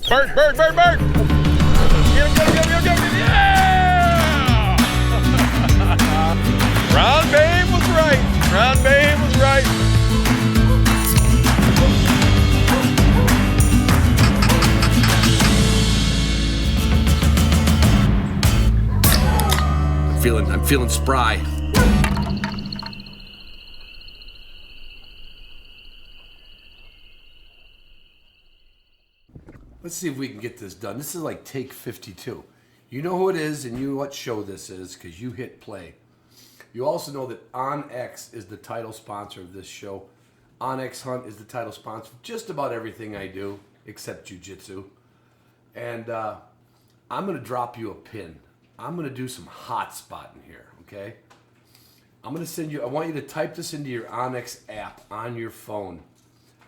Bert! Get him! Yeah! Ron Babe was right. I'm feeling spry. Let's see if we can get this done. This is like take 52. You know who it is and you know what show this is because you hit play. You also know that OnX is the title sponsor of this show. OnX Hunt is the title sponsor of just about everything I do except jiu-jitsu. And I'm going to drop you a pin. I'm going to do some hot spotting here, okay? I want you to type this into your OnX app on your phone.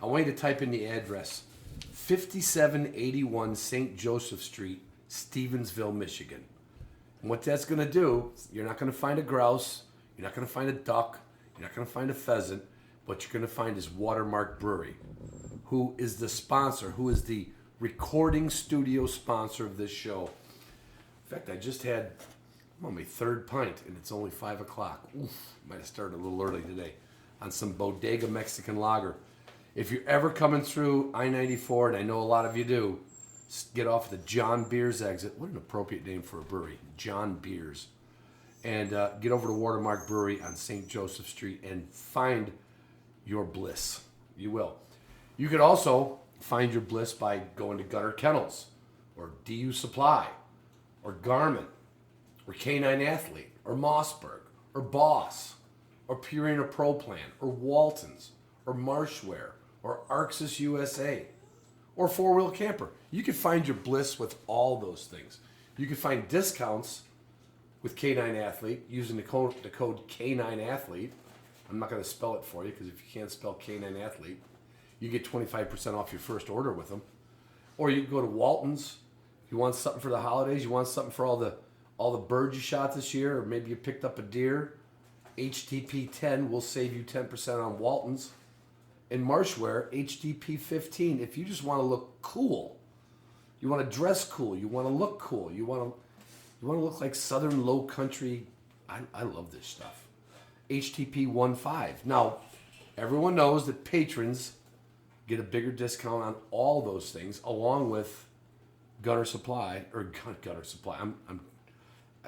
I want you to type in the address, 5781 St. Joseph Street, Stevensville, Michigan. And what that's going to do, you're not going to find a grouse, you're not going to find a duck, you're not going to find a pheasant. What you're going to find is Watermark Brewery, who is the sponsor, who is the recording studio sponsor of this show. In fact, I just had my third pint, and it's only 5 o'clock. Oof, might have started a little early today on some Bodega Mexican lager. If you're ever coming through I-94, and I know a lot of you do, get off the John Beers exit. What an appropriate name for a brewery, John Beers. And get over to Watermark Brewery on St. Joseph Street and find your bliss. You will. You could also find your bliss by going to Gunner Kennels or DU Supply or Garmin or Canine Athlete or Mossberg or Boss or Purina Pro Plan or Waltons or Marshwear or Arxis USA or Four Wheel Camper. You can find your bliss with all those things. You can find discounts with Canine Athlete using the code Canine Athlete. I'm not going to spell it for you because if you can't spell Canine Athlete, you get 25% off your first order with them. Or you can go to Waltons. You want something for the holidays? You want something for all the birds you shot this year? Or maybe you picked up a deer? HTP 10 will save you 10% on Waltons. And Marshwear, HTP 15. If you just want to look cool, you want to dress cool, you want to look cool, you want to look like Southern Low Country. I love this stuff. HTP 15. Now, everyone knows that patrons get a bigger discount on all those things, along with Gunner Supply.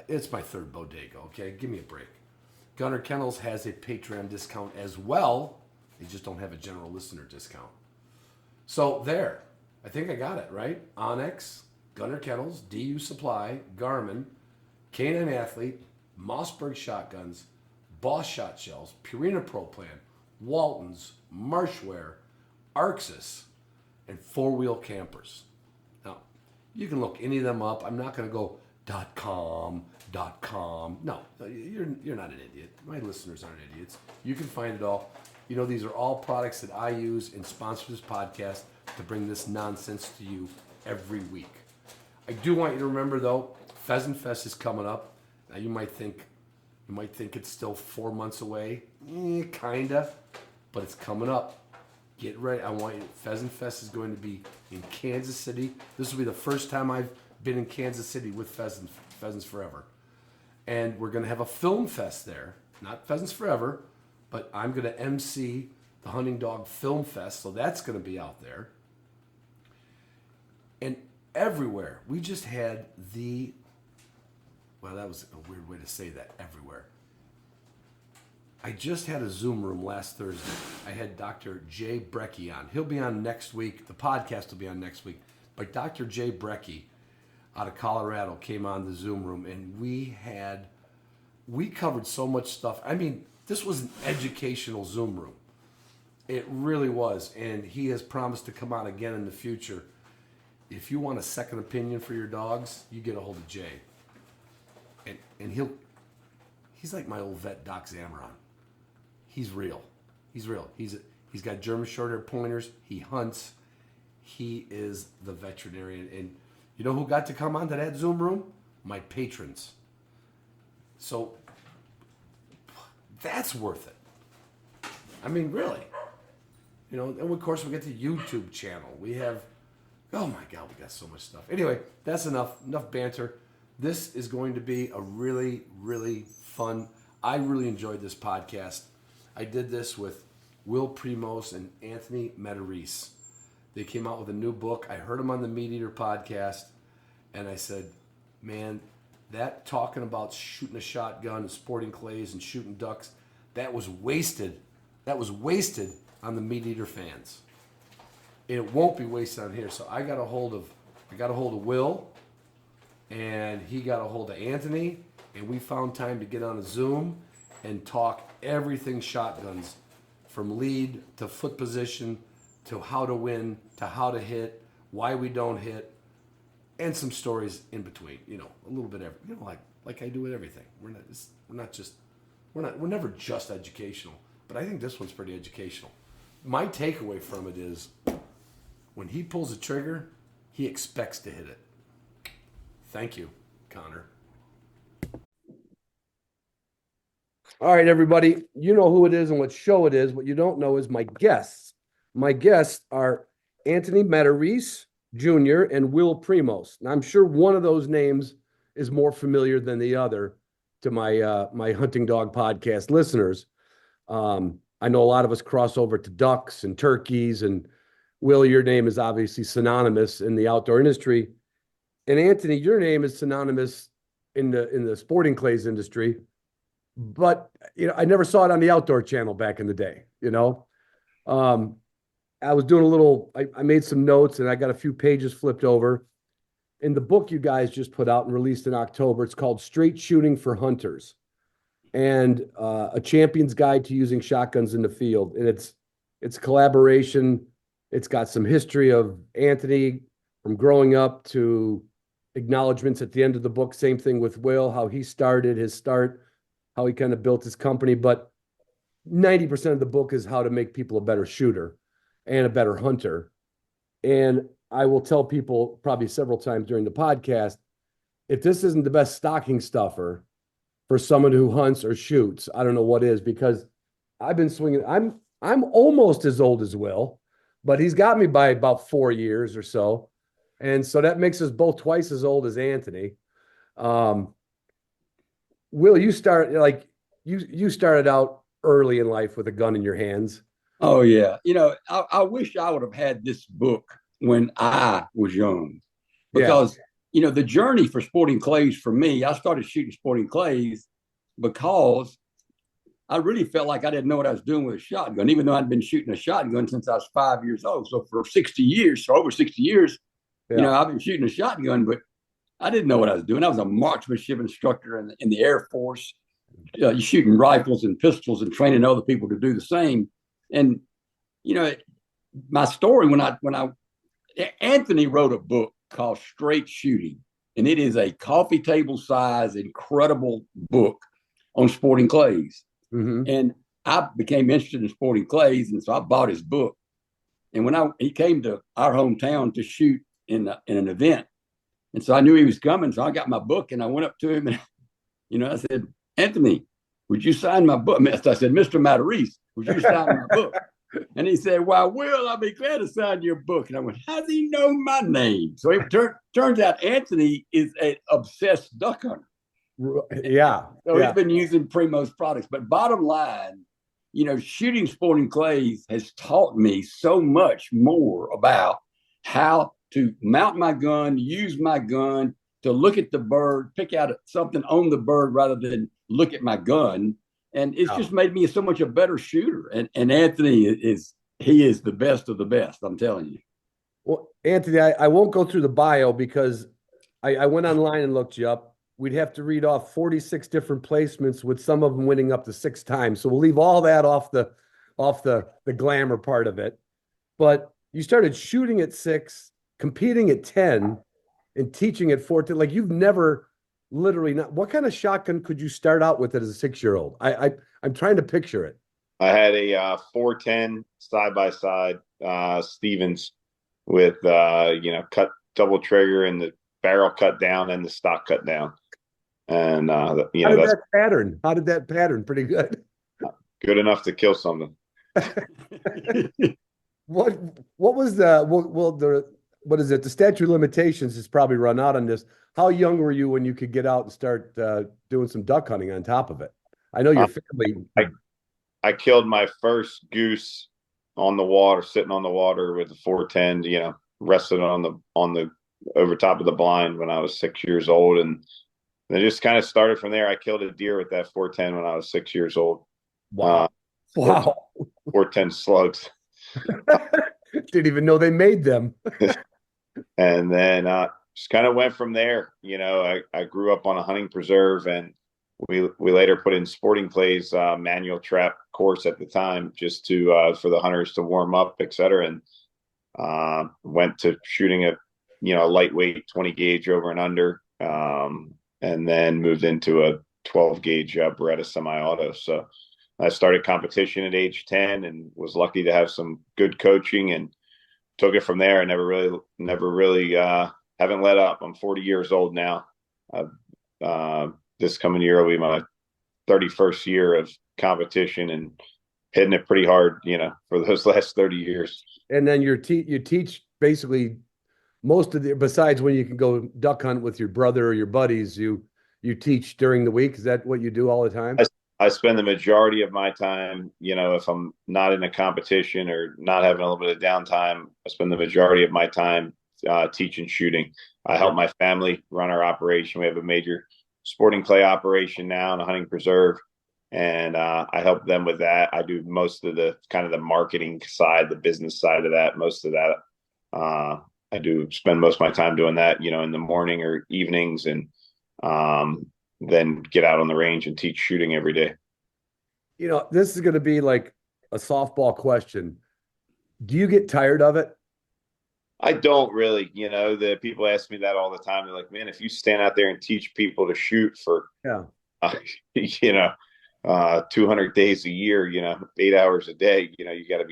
It's my third bodega, okay? Give me a break. Gunner Kennels has a Patreon discount as well. They just don't have a general listener discount. So there. I think I got it, right? OnX, Gunner Kennels, DU Supply, Garmin, Canine Athlete, Mossberg Shotguns, Boss Shot Shells, Purina Pro Plan, Waltons, Marshwear, Arxis, and Four Wheel Campers. Now, you can look any of them up. I'm not going to go .com. No, you're not an idiot. My listeners aren't idiots. You can find it all. You know, these are all products that I use and sponsor this podcast to bring this nonsense to you every week. I do want you to remember, though, Pheasant Fest is coming up. Now, you might think it's still 4 months away. Kinda, but it's coming up. Get ready. Pheasant Fest is going to be in Kansas City. This will be the first time I've been in Kansas City with Pheasants Forever. And we're going to have a film fest there. Not Pheasants Forever, but I'm going to MC the Hunting Dog Film Fest, so that's going to be out there. And everywhere, we just had that was a weird way to say that, everywhere. I just had a Zoom room last Thursday. I had Dr. Jay Brecky on. He'll be on next week. The podcast will be on next week. But Dr. Jay Brecky out of Colorado came on the Zoom room, and we covered so much stuff. I mean, this was an educational Zoom room. It really was. And he has promised to come on again in the future. If you want a second opinion for your dogs, you get a hold of Jay. And he's like my old vet, Doc Zamaron. He's real. He's got German short-haired pointers. He hunts. He is the veterinarian. And you know who got to come onto that Zoom room? My patrons. So that's worth it. I mean, really. You know, and of course we get the YouTube channel. We have Oh my God, we got so much stuff. Anyway, that's enough banter. This is going to be a really, really fun. I really enjoyed this podcast. I did this with Will Primos and Anthony Matarese. They came out with a new book. I heard them on the Meat Eater podcast, and I said, man, that talking about shooting a shotgun and sporting clays and shooting ducks, that was wasted. That was wasted on the Meat Eater fans. It won't be wasted on here. So I got a hold of Will, and he got a hold of Anthony, and we found time to get on a Zoom and talk everything shotguns, from lead to foot position to how to win to how to hit, why we don't hit, and some stories in between. You know, a little bit like I do with everything. We're never just educational, but I think this one's pretty educational. My takeaway from it is, when he pulls a trigger, he expects to hit it. Thank you, Connor. All right, everybody. You know who it is and what show it is. What you don't know is my guests. My guests are Anthony Matarese Jr. and Will Primos. And I'm sure one of those names is more familiar than the other to my Hunting Dog podcast listeners. I know a lot of us cross over to ducks and turkeys, and Will, your name is obviously synonymous in the outdoor industry. And Anthony, your name is synonymous in the sporting clays industry. But, you know, I never saw it on the Outdoor Channel back in the day, you know. I was doing I made some notes, and I got a few pages flipped over. In the book you guys just put out and released in October, it's called Straight Shooting for Hunters, and a champion's guide to using shotguns in the field. And it's collaboration. It's got some history of Anthony from growing up to acknowledgments at the end of the book. Same thing with Will, how he started his start, how he kind of built his company. But 90% of the book is how to make people a better shooter and a better hunter. And I will tell people probably several times during the podcast, if this isn't the best stocking stuffer for someone who hunts or shoots, I don't know what is, because I've been swinging. I'm almost as old as Will, but he's got me by about 4 years or so. And so that makes us both twice as old as Anthony. Will, you started out early in life with a gun in your hands. Oh, yeah. You know, I wish I would have had this book when I was young, because, you know, the journey for sporting clays for me, I started shooting sporting clays because I really felt like I didn't know what I was doing with a shotgun, even though I'd been shooting a shotgun since I was 5 years old. So for over 60 years, you know, I've been shooting a shotgun, but I didn't know what I was doing. I was a marksmanship instructor in the Air Force, shooting rifles and pistols and training other people to do the same. And, you know, my story, Anthony wrote a book called Straight Shooting, and it is a coffee table size, incredible book on sporting clays. Mm-hmm. And I became interested in sporting clays, and so I bought his book. And when he came to our hometown to shoot in an event, and so I knew he was coming, so I got my book and I went up to him and, you know, I said, Anthony, would you sign my book? I said, Mr. Matarese, would you sign my book? And he said, well, Will, I'll be glad to sign your book. And I went, how does he know my name? So it turns out Anthony is an obsessed duck hunter. Yeah. So he's been using Primos products. But bottom line, you know, shooting sporting clays has taught me so much more about how to mount my gun, use my gun, to look at the bird, pick out something on the bird rather than look at my gun. And it's just made me so much a better shooter. And Anthony is the best of the best, I'm telling you. Well, Anthony, I won't go through the bio because I went online and looked you up. We'd have to read off 46 different placements, with some of them winning up to 6 times. So we'll leave all that off the glamour part of it. But you started shooting at 6, competing at 10, and teaching at 14. Like, you've never literally not. What kind of shotgun could you start out with as a 6-year-old? I'm trying to picture it. I had a 410 side-by-side Stevens with cut double trigger and the barrel cut down and the stock cut down. And how did that pattern? Pretty good. Good enough to kill something. What was the what is it? The statute of limitations is probably run out on this. How young were you when you could get out and start doing some duck hunting on top of it? I know your family. I killed my first goose on the water, sitting on the water with the 410, rested on the over top of the blind when I was 6 years old. And it just kind of started from there. I killed a deer with that 410 when I was 6 years old. Wow. Wow. 410 slugs. Didn't even know they made them. And then just kind of went from there. I grew up on a hunting preserve, and we later put in Sporting Clay's manual trap course at the time, just to for the hunters to warm up, et cetera. And went to shooting a lightweight 20 gauge over and under, and then moved into a 12 gauge Beretta semi-auto. So I started competition at age 10 and was lucky to have some good coaching and took it from there. I never really haven't let up. I'm 40 years old now. This coming year will be my 31st year of competition, and hitting it pretty hard, for those last 30 years. And then you teach basically most of besides when you can go duck hunt with your brother or your buddies, you teach during the week. Is that what you do all the time? I spend the majority of my time, if I'm not in a competition or not having a little bit of downtime, I spend the majority of my time teaching shooting. I help my family run our operation. We have a major Sporting Clay operation now and a hunting preserve, and I help them with that. I do most of the kind of the marketing side, the business side of that. Most of that, I do spend most of my time doing that, in the morning or evenings, and then get out on the range and teach shooting every day. This is going to be like a softball question. Do you get tired of it? I don't really. The people ask me that all the time. They're like, man, if you stand out there and teach people to shoot for, 200 days a year, 8 hours a day, you gotta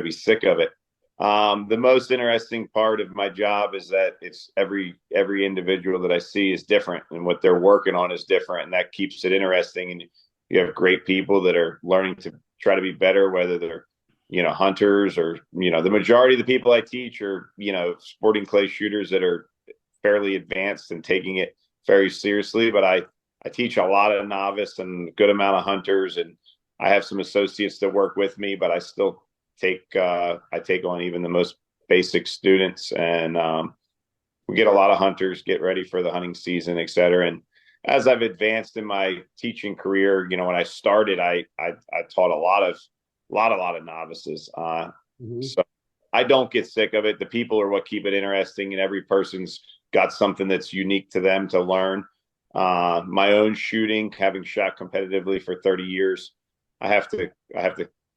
be sick of it. The most interesting part of my job is that it's every individual that I see is different, and what they're working on is different, and that keeps it interesting. And you have great people that are learning to try to be better, whether they're hunters or the majority of the people I teach are Sporting Clay shooters that are fairly advanced and taking it very seriously. But I teach a lot of novice and a good amount of hunters, and I have some associates that work with me, but I still take on even the most basic students, and we get a lot of hunters get ready for the hunting season, et cetera. And as I've advanced in my teaching career, when I started, I taught a lot of novices. So I don't get sick of it. The people are what keep it interesting, and every person's got something that's unique to them to learn. My own shooting, having shot competitively for 30 years, I have to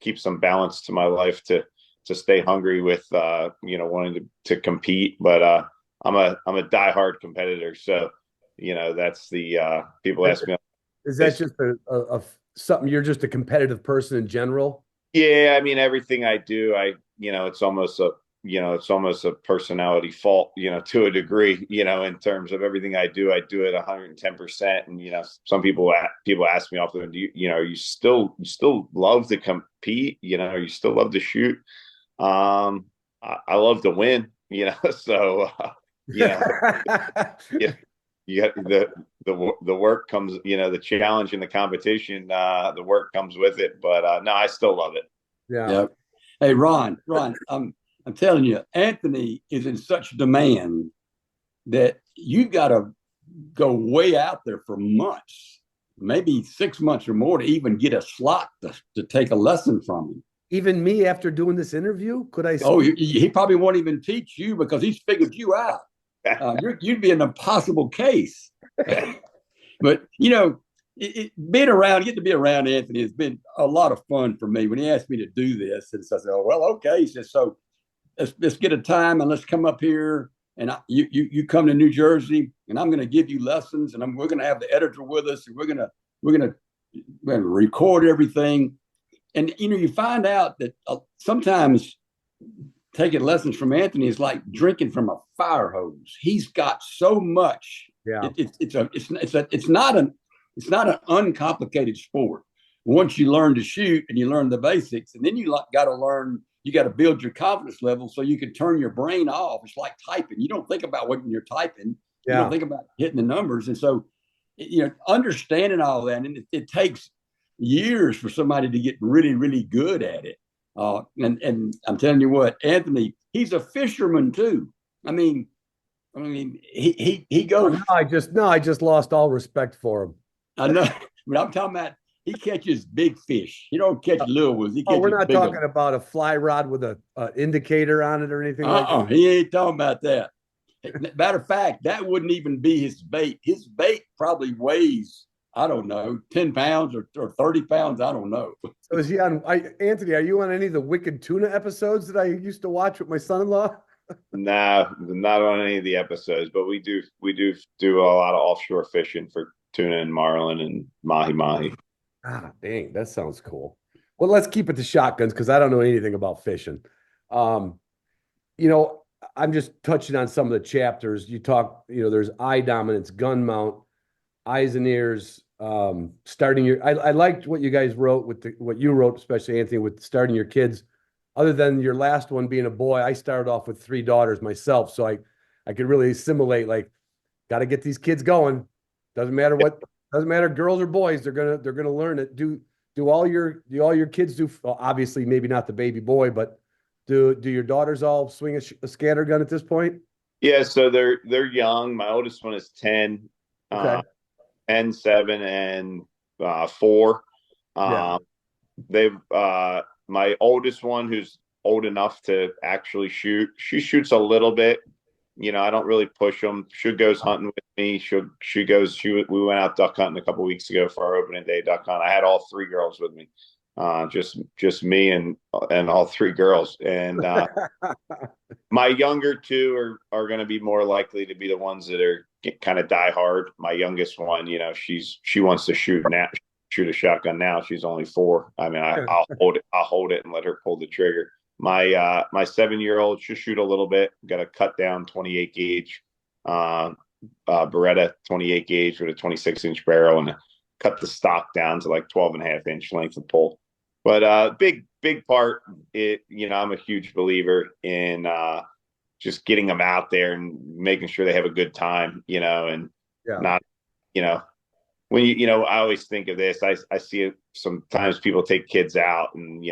keep some balance to my life to stay hungry with wanting to compete. But I'm a diehard competitor, so that's the people ask me. Is that just a something, you're just a competitive person in general? Yeah, I mean, everything I do, it's almost a personality fault, to a degree, in terms of everything I do at 110%. And, some people ask me often, you still love to compete, you still love to shoot. I love to win, so, you got the work comes, the challenge and the competition, the work comes with it. But no, I still love it. Yeah. Yep. Hey, Ron, I'm telling you, Anthony is in such demand that you got to go way out there for months, maybe 6 months or more, to even get a slot to take a lesson from him. Even me, after doing this interview, could I? Oh, he probably won't even teach you because he's figured you out. You'd be an impossible case. But being around, getting to be around Anthony has been a lot of fun for me. When he asked me to do this, and so I said, "Oh, well, okay." He said, "So let's get a time and let's come up here, and you come to New Jersey, and I'm going to give you lessons, and we're going to have the editor with us, and we're going to record everything." And you find out that sometimes taking lessons from Anthony is like drinking from a fire hose. He's got so much. Yeah. It's not an uncomplicated sport. Once you learn to shoot and you learn the basics, and then you got to learn you got to build your confidence level so you can turn your brain off. It's like typing. You don't think about when you're typing. You don't think about hitting the numbers. And so, understanding all that, and it takes years for somebody to get really, really good at it. And I'm telling you what, Anthony, he's a fisherman too. I mean, he goes. I just lost all respect for him. I know, but I'm talking about he catches big fish. He don't catch little ones. He catches we're not big talking ones. about a fly rod with a indicator on it or anything like that. He ain't talking about that. Matter of fact, that wouldn't even be his bait. His bait probably weighs, I don't know, 10 pounds or 30 pounds. I don't know. So is he on? Anthony, are you on any of the Wicked Tuna episodes that I used to watch with my son-in-law? Nah, not on any of the episodes, but we do a lot of offshore fishing for tuna and marlin and mahi. Ah, dang, that sounds cool. Well, let's keep it to shotguns because I don't know anything about fishing. I'm just touching on some of the chapters. You talk, there's eye dominance, gun mount, eyes and ears, starting your. I liked what you guys wrote what you wrote, especially Anthony, with starting your kids. Other than your last one being a boy, I started off with 3 daughters myself, so I could really assimilate. Like, got to get these kids going. Doesn't matter girls or boys. They're gonna learn it. Do all your kids do? Well, obviously, maybe not the baby boy, but do your daughters all swing a scatter gun at this point? Yeah, so they're young. My oldest one is 10, Okay. and 7 and 4. They've my oldest one, who's old enough to actually shoot, she shoots a little bit. I don't really push them. She goes hunting with me. We went out duck hunting a couple weeks ago for our opening day duck hunt. I had all 3 girls with me, just me and all 3 girls. And my younger 2 are going to be more likely to be the ones that are kind of die hard. My youngest one, she wants to shoot a shotgun now. She's only 4. I mean, I'll hold it and let her pull the trigger. My 7-year-old, she'll shoot a little bit. Got a cut down 28 gauge Beretta 28 gauge with a 26-inch barrel, and cut the stock down to like 12.5-inch length of pull. But big part, I'm a huge believer in just getting them out there and making sure they have a good time, and not, when I always think of this. I see it sometimes. People take kids out, and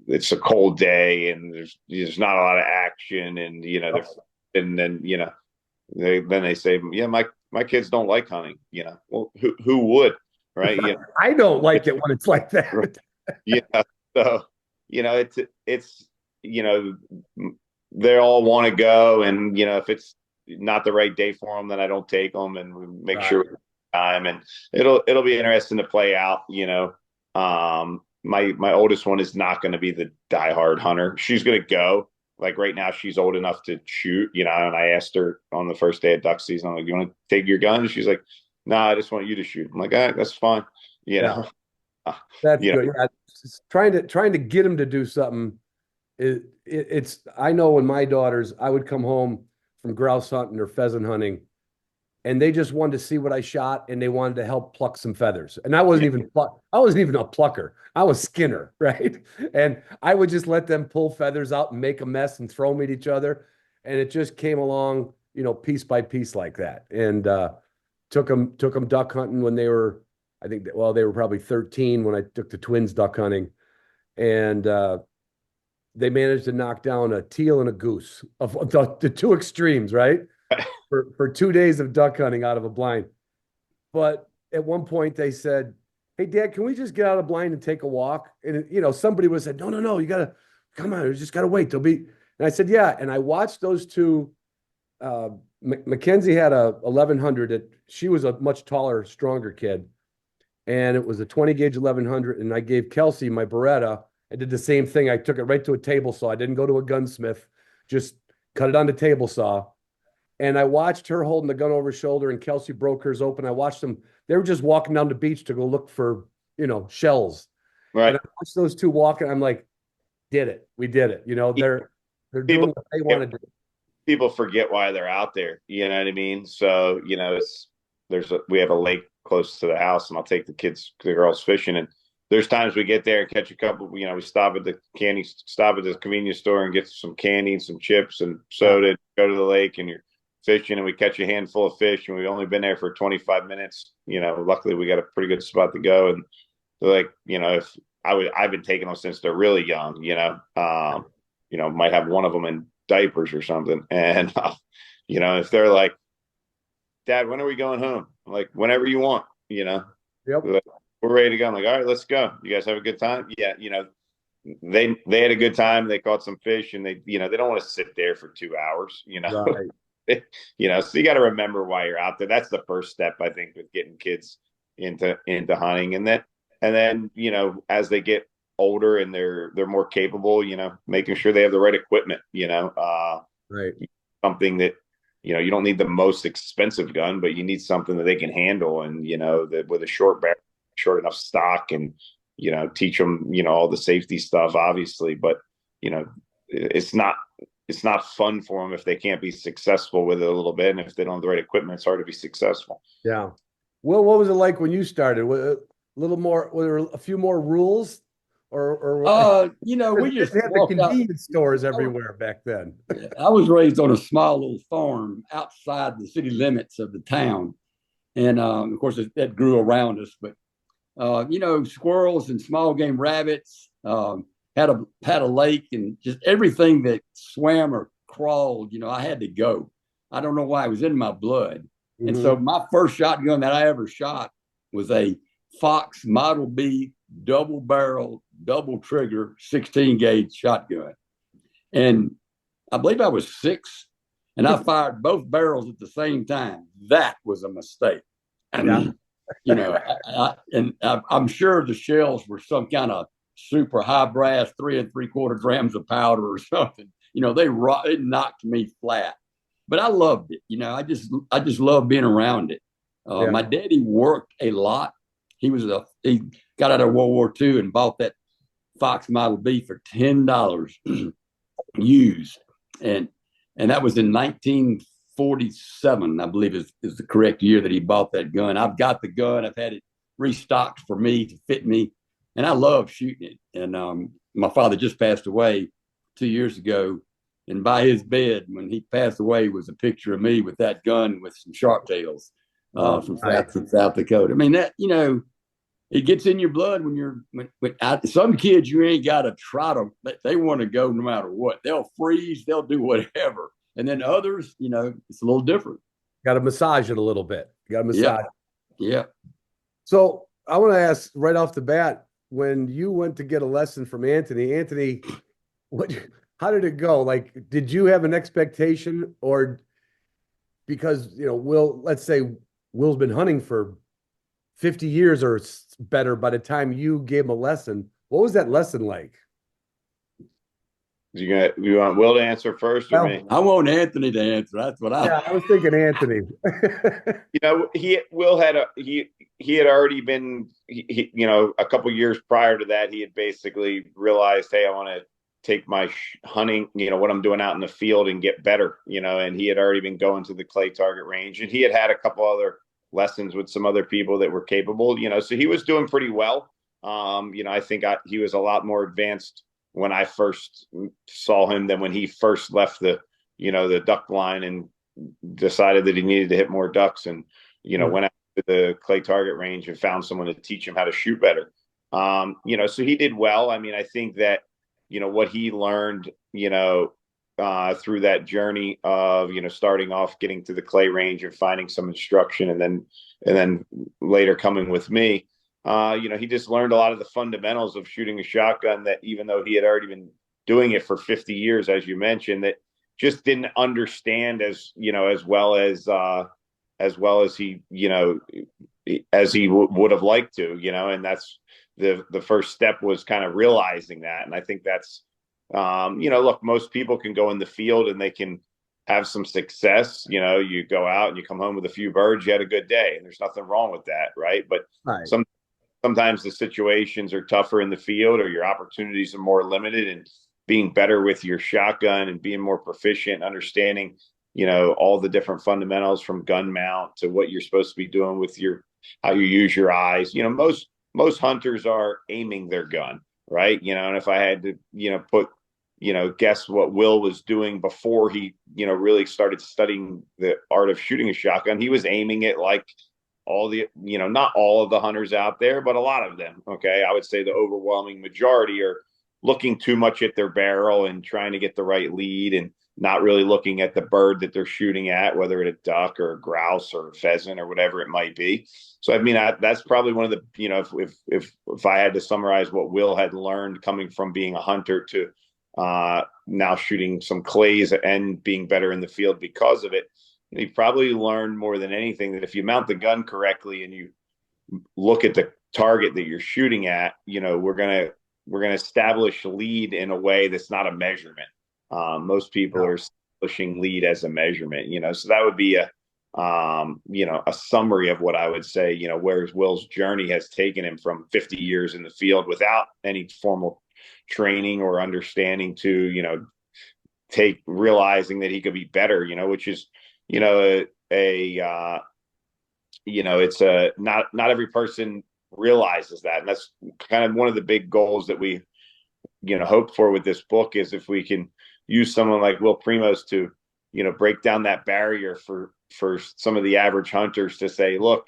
it's a cold day, and there's not a lot of action, and and then they say, yeah, my kids don't like hunting. Well, who would, right? I don't like it when it's like that. Yeah, so it's they all want to go, and if it's not the right day for them, then I don't take them, and we make sure time, and it'll be interesting to play out. My oldest one is not going to be the diehard hunter. She's going to go. Like right now, she's old enough to shoot. And I asked her on the first day of duck season, I'm like, "You want to take your gun?" And she's like, "No, I just want you to shoot." I'm like, "All right, that's fine." That's good. Yeah, trying to get them to do something. It's I know when my daughters, I would come home from grouse hunting or pheasant hunting, and they just wanted to see what I shot, and they wanted to help pluck some feathers. And I wasn't even a plucker. I was skinner, right? And I would just let them pull feathers out and make a mess and throw them at each other. And it just came along, piece by piece like that. And took them duck hunting when they were, they were probably 13 when I took the twins duck hunting. And they managed to knock down a teal and a goose, of the 2 extremes, right? For 2 days of duck hunting out of a blind. But at one point they said, "Hey, Dad, can we just get out of the blind and take a walk?" And somebody would have said, No, you gotta come on, you just gotta wait. And I said, yeah. And I watched those 2. Mackenzie had a 1100. She was a much taller, stronger kid, and it was a 20 gauge 1100. And I gave Kelsey my Beretta. I did the same thing. I took it right to a table saw. I didn't go to a gunsmith, just cut it on the table saw. And I watched her holding the gun over her shoulder, and Kelsey broke hers open. I watched them. They were just walking down the beach to go look for, shells. Right. And I watched those 2 walking. I'm like, we did it. They're doing what they want to do. People forget why they're out there. You know what I mean? So, we have a lake close to the house, and I'll take the girls fishing, and there's times we get there and catch a couple, you know, we stop at the convenience store and get some candy and some chips and soda, go to the lake and you're fishing and we catch a handful of fish and we've only been there for 25 minutes. You know, luckily we got a pretty good spot to go. And they're like, you know, if I've been taking them since they're really young, you know, might have one of them in diapers or something. And, you know, if they're like, Dad, when are we going home? I'm like, whenever you want, you know. Yep. Like, we're ready to go. I'm like, all right, let's go. You guys have a good time? Yeah, you know, they had a good time. They caught some fish and they, you know, they don't want to sit there for 2 hours, you know. Right. You know, so you got to remember why you're out there. That's the first step, I think, with getting kids into hunting. And then, you know, as they get older and they're more capable, you know, making sure they have the right equipment, you know, Right. something that, you know, you don't need the most expensive gun, but you need something that they can handle. And, you know, that with a short enough stock and, you know, teach them, you know, all the safety stuff, obviously, but, you know, it's not fun for them if they can't be successful with it a little bit. And if they don't have the right equipment, it's hard to be successful. Yeah. Well, what was it like when you started? A little more, were there a few more rules or You know, we just had the walked out. convenience stores everywhere back then. I was raised on a small little farm outside the city limits of the town. And of course, that grew around us. But, you know, squirrels and small game rabbits, had a lake and just everything that swam or crawled, you know, I had to go. I don't know why, it was in my blood. Mm-hmm. And so my first shotgun that I ever shot was a Fox Model B double barrel, double trigger, 16 gauge shotgun. And I believe I was 6 and I fired both barrels at the same time. That was a mistake. And, you know, I'm sure the shells were some kind of super high brass 3 3/4 grams of powder or something. You know, it knocked me flat, but I loved it. You know, I just love being around it. My daddy worked a lot. He got out of World War II and bought that Fox Model B for $10 used. And that was in 1947, I believe is the correct year that he bought that gun. I've got the gun. I've had it restocked for me to fit me. And I love shooting it. And my father just passed away 2 years ago. And by his bed, when he passed away, was a picture of me with that gun with some sharp tails from South Dakota. I mean, that, you know, it gets in your blood when some kids, you ain't got to try to, they want to go no matter what. They'll freeze, they'll do whatever. And then others, you know, it's a little different. Got to massage it a little bit. Got to massage. Yeah. So I want to ask right off the bat, when you went to get a lesson from Anthony, how did it go? Like, did you have an expectation, or because, you know, let's say Will's been hunting for 50 years or better by the time you gave him a lesson, what was that lesson like? You want Will to answer first or me? I want Anthony to answer. That's what I was thinking Anthony. You know, Will had already been, you know, a couple years prior to that, he had basically realized, hey, I want to take my hunting, you know, what I'm doing out in the field and get better, you know, and he had already been going to the clay target range, and he had a couple other lessons with some other people that were capable, you know, so he was doing pretty well. You know, I think he was a lot more advanced when I first saw him than when he first left the duck line and decided that he needed to hit more ducks, and, you know, went out to the clay target range and found someone to teach him how to shoot better. You know, so he did well. I mean, I think that, you know, what he learned, you know, through that journey of, you know, starting off, getting to the clay range and finding some instruction, and then later coming with me, you know, he just learned a lot of the fundamentals of shooting a shotgun that, even though he had already been doing it for 50 years, as you mentioned, that just didn't understand as well as he, you know, as he would have liked to, you know, and that's the first step, was kind of realizing that. And I think that's, you know, look, most people can go in the field and they can have some success. You know, you go out and you come home with a few birds, you had a good day, and there's nothing wrong with that, right? But sometimes the situations are tougher in the field, or your opportunities are more limited, and being better with your shotgun and being more proficient, understanding, you know, all the different fundamentals from gun mount to what you're supposed to be doing with how you use your eyes. You know, most hunters are aiming their gun, right? And if I had to, guess what Will was doing before he, really started studying the art of shooting a shotgun, he was aiming it like all the, not all of the hunters out there, but a lot of them. Okay. I would say the overwhelming majority are looking too much at their barrel and trying to get the right lead and not really looking at the bird that they're shooting at, whether it's a duck or a grouse or a pheasant or whatever it might be. So, I mean, that's probably one of the, if I had to summarize what Will had learned coming from being a hunter to now shooting some clays and being better in the field because of it, he probably learned more than anything that if you mount the gun correctly and you look at the target that you're shooting at, we're going to establish lead in a way that's not a measurement. Most people are establishing lead as a measurement, so that would be a summary of what I would say, where Will's journey has taken him from 50 years in the field without any formal training or understanding to, realizing that he could be better, which is, it's not every person realizes that. And that's kind of one of the big goals that we, hope for with this book is if we can use someone like Will Primos to, break down that barrier for some of the average hunters to say, look,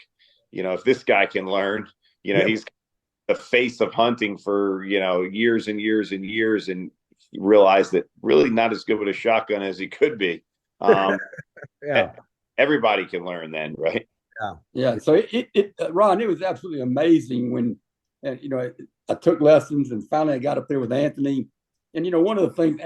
if this guy can learn, he's the face of hunting for, years and years and years, and realize that really not as good with a shotgun as he could be. Yeah. Everybody can learn then, right? Yeah. So Ron, it was absolutely amazing when, I took lessons and finally I got up there with Anthony. And, one of the things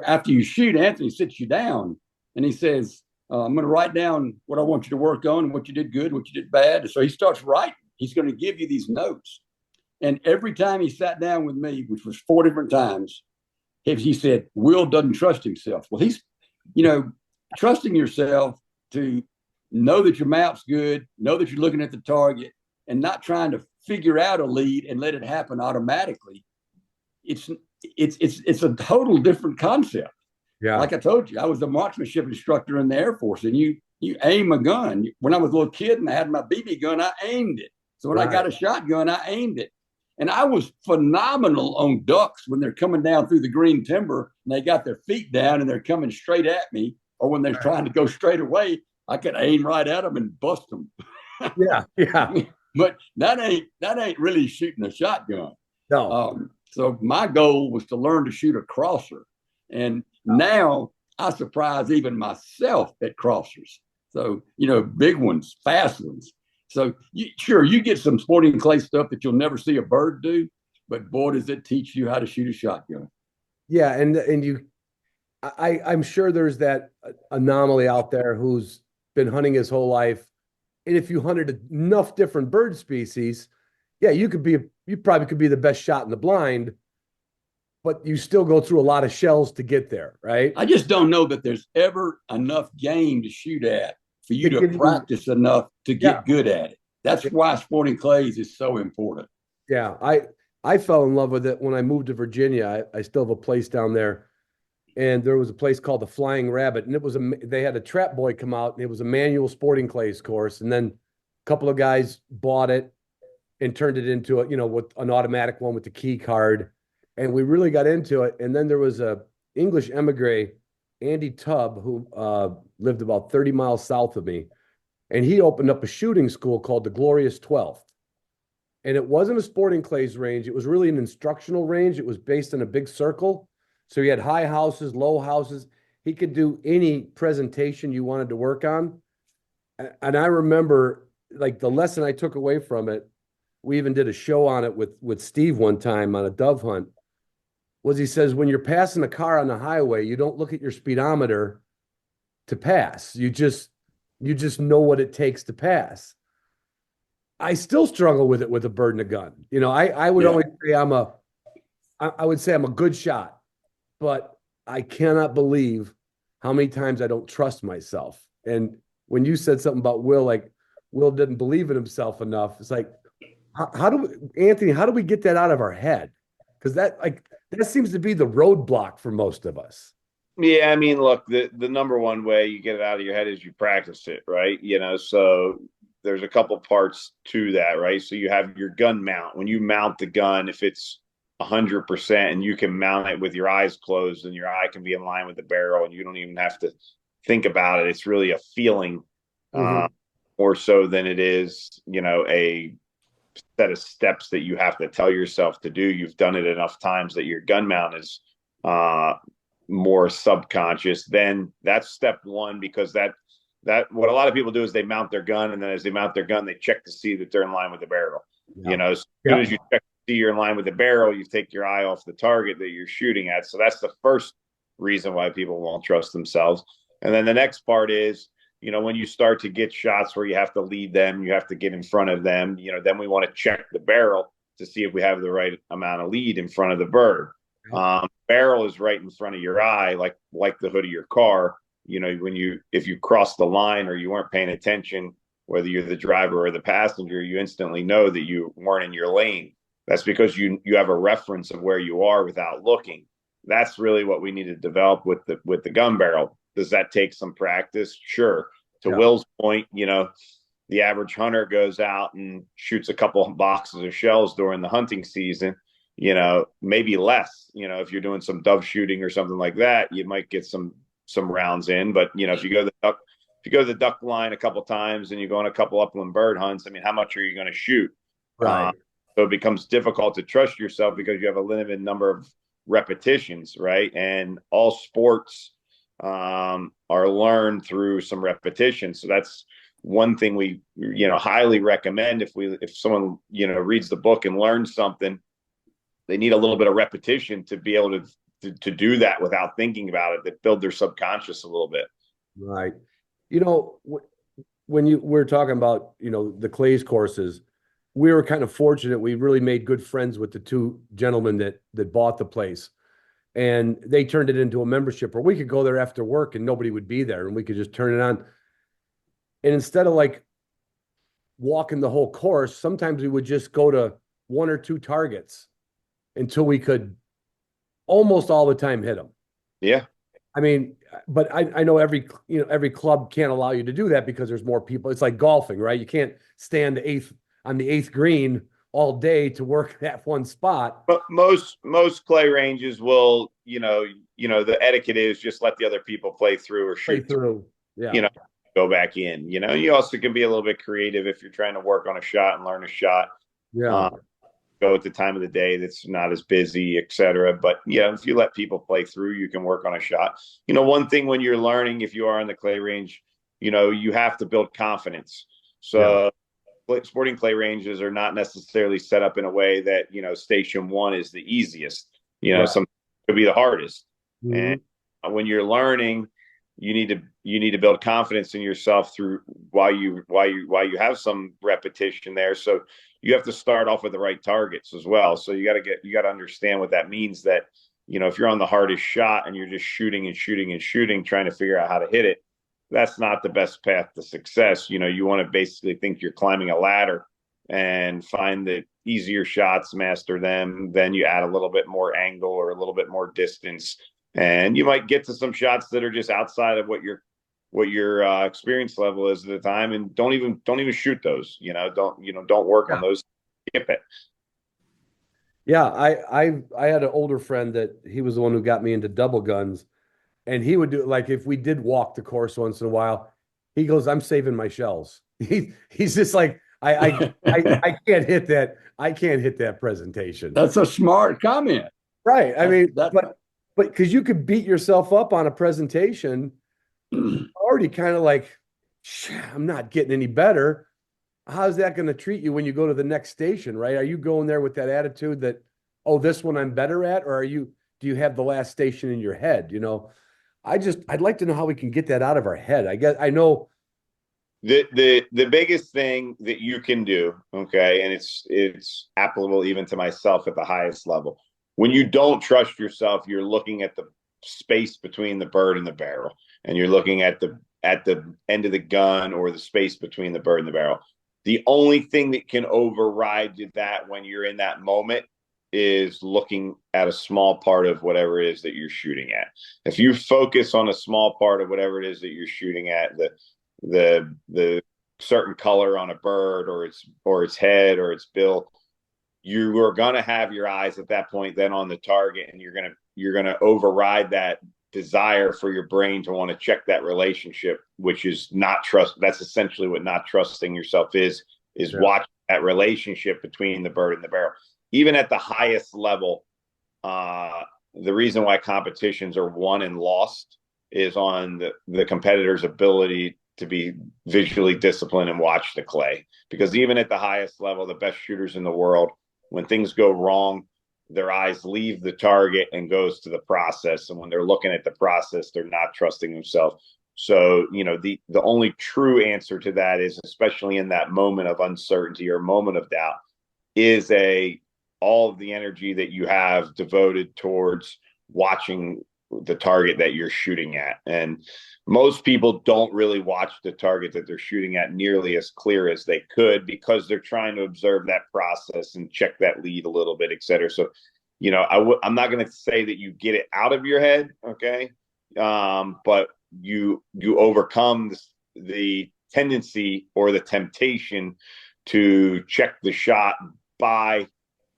after you shoot, Anthony sits you down and he says, I'm going to write down what I want you to work on, what you did good, what you did bad. And so he starts writing. He's going to give you these notes. And every time he sat down with me, which was 4 different times, he said, Will doesn't trust himself. Well, he's, trusting yourself to know that your map's good, know that you're looking at the target, and not trying to figure out a lead and let it happen automatically. It's a total different concept. Yeah. Like I told you, I was a marksmanship instructor in the Air Force, and you aim a gun. When I was a little kid and I had my BB gun, I aimed it. So when I got a shotgun, I aimed it. And I was phenomenal on ducks when they're coming down through the green timber and they got their feet down and they're coming straight at me, or when they're trying to go straight away, I could aim right at them and bust them. Yeah. But that ain't really shooting a shotgun. No. So my goal was to learn to shoot a crosser. And now I surprise even myself at crossers. So, big ones, fast ones. So you get some sporting clay stuff that you'll never see a bird do, but boy, does it teach you how to shoot a shotgun. Yeah. I'm sure there's that anomaly out there who's been hunting his whole life. And if you hunted enough different bird species, yeah, you probably could be the best shot in the blind, but you still go through a lot of shells to get there, right? I just don't know that there's ever enough game to shoot at for you to practice enough to get good at it. That's why sporting clays is so important. Yeah, I fell in love with it when I moved to Virginia. I still have a place down there, and there was a place called the Flying Rabbit, and they had a trap boy come out, and it was a manual sporting clays course, and then a couple of guys bought it and turned it into with an automatic one with the key card, and we really got into it. And then there was a English emigre, Andy Tubb, who lived about 30 miles south of me, and he opened up a shooting school called the Glorious 12th. And it wasn't a sporting clays range. It was really an instructional range. It was based in a big circle. So he had high houses, low houses. He could do any presentation you wanted to work on. And I remember, like, the lesson I took away from it, we even did a show on it with Steve one time on a dove hunt, was he says, when you're passing a car on the highway, you don't look at your speedometer to pass. You just know what it takes to pass. I still struggle with it with a bird and a gun. I would always say I would say I'm a good shot, but I cannot believe how many times I don't trust myself. And when you said something about Will, like Will didn't believe in himself enough, it's like, Anthony, how do we get that out of our head? Because that seems to be the roadblock for most of us. Yeah, I mean, look, the number one way you get it out of your head is you practice it, right? So there's a couple parts to that, right? So you have your gun mount. When you mount the gun, if it's 100% and you can mount it with your eyes closed and your eye can be in line with the barrel and you don't even have to think about it. It's really a feeling more so than it is, a set of steps that you have to tell yourself to do. You've done it enough times that your gun mount is more subconscious. Then that's step one, because that what a lot of people do is they mount their gun, and then as they mount their gun, they check to see that they're in line with the barrel. As soon as you check to see you're in line with the barrel, you take your eye off the target that you're shooting at. So that's the first reason why people won't trust themselves. And then the next part is, when you start to get shots where you have to lead them, you have to get in front of them, then we want to check the barrel to see if we have the right amount of lead in front of the bird. Barrel is right in front of your eye, like the hood of your car. If you cross the line or you weren't paying attention, whether you're the driver or the passenger, you instantly know that you weren't in your lane. That's because you have a reference of where you are without looking. That's really what we need to develop with the gun barrel. Does that take some practice? Sure. To Will's point, the average hunter goes out and shoots a couple of boxes of shells during the hunting season. Maybe less. If you're doing some dove shooting or something like that, you might get some rounds in. But if you go to the duck line a couple times and you go on a couple upland bird hunts, how much are you going to shoot? Right. So it becomes difficult to trust yourself because you have a limited number of repetitions, right? And all sports are learned through some repetition. So that's one thing we highly recommend. If someone reads the book and learns something, they need a little bit of repetition to be able to do that without thinking about it, that build their subconscious a little bit. Right. When we're talking about, the Clays courses, we were kind of fortunate. We really made good friends with the two gentlemen that bought the place, and they turned it into a membership where we could go there after work and nobody would be there and we could just turn it on. And instead of like walking the whole course, sometimes we would just go to one or two targets until we could almost all the time hit them. Yeah. But I know every club can't allow you to do that because there's more people. It's like golfing, right? You can't stand on the eighth green all day to work that one spot. But most clay ranges will, the etiquette is just let the other people play through or shoot through. Yeah. Go back in. You also can be a little bit creative if you're trying to work on a shot and learn a shot. Yeah. Go at the time of the day that's not as busy, etc. But if you let people play through, you can work on a shot. One thing when you're learning, if you are on the clay range, you have to build confidence. So sporting clay ranges are not necessarily set up in a way that, station one is the easiest, some could be the hardest. And when you're learning, you need to build confidence in yourself through while you have some repetition there. So you have to start off with the right targets as well. So you got to understand what that means, that, if you're on the hardest shot and you're just shooting and shooting and shooting, trying to figure out how to hit it, that's not the best path to success. You want to basically think you're climbing a ladder and find the easier shots, master them. Then you add a little bit more angle or a little bit more distance, and you might get to some shots that are just outside of what your experience level is at the time, and don't even shoot those. Don't work on those. Skip it. Yeah, I had an older friend that he was the one who got me into double guns, and he would do, like, if we did walk the course once in a while, he goes, "I'm saving my shells." He's just like, I can't hit that. I can't hit that presentation. That's a smart comment, right? But because you could beat yourself up on a presentation, already kind of like, I'm not getting any better. How's that going to treat you when you go to the next station, right? Are you going there with that attitude that, oh, this one I'm better at, or do you have the last station in your head? I'd like to know how we can get that out of our head. I know the biggest thing that you can do, okay, and it's applicable even to myself at the highest level. When you don't trust yourself, you're looking at the space between the bird and the barrel, and you're looking at the end of the gun or the space between the bird and the barrel. The only thing that can override that when you're in that moment is looking at a small part of whatever it is that you're shooting at. If you focus on a small part of whatever it is that you're shooting at, the certain color on a bird or its head or its bill, you are going to have your eyes at that point then on the target, and you're going to override that desire for your brain to want to check that relationship, which is not trust. That's essentially what not trusting yourself is watching that relationship between the bird and the barrel. Even at the highest level, the reason why competitions are won and lost is on the competitor's ability to be visually disciplined and watch the clay. Because even at the highest level, the best shooters in the world, when things go wrong, their eyes leave the target and goes to the process. And when they're looking at the process, they're not trusting themselves. So, the only true answer to that is, especially in that moment of uncertainty or moment of doubt, is all of the energy that you have devoted towards watching the target that you're shooting at. And most people don't really watch the target that they're shooting at nearly as clear as they could, because they're trying to observe that process and check that lead a little bit, et cetera. So, I'm not going to say that you get it out of your head, okay? But you overcome the tendency or the temptation to check the shot by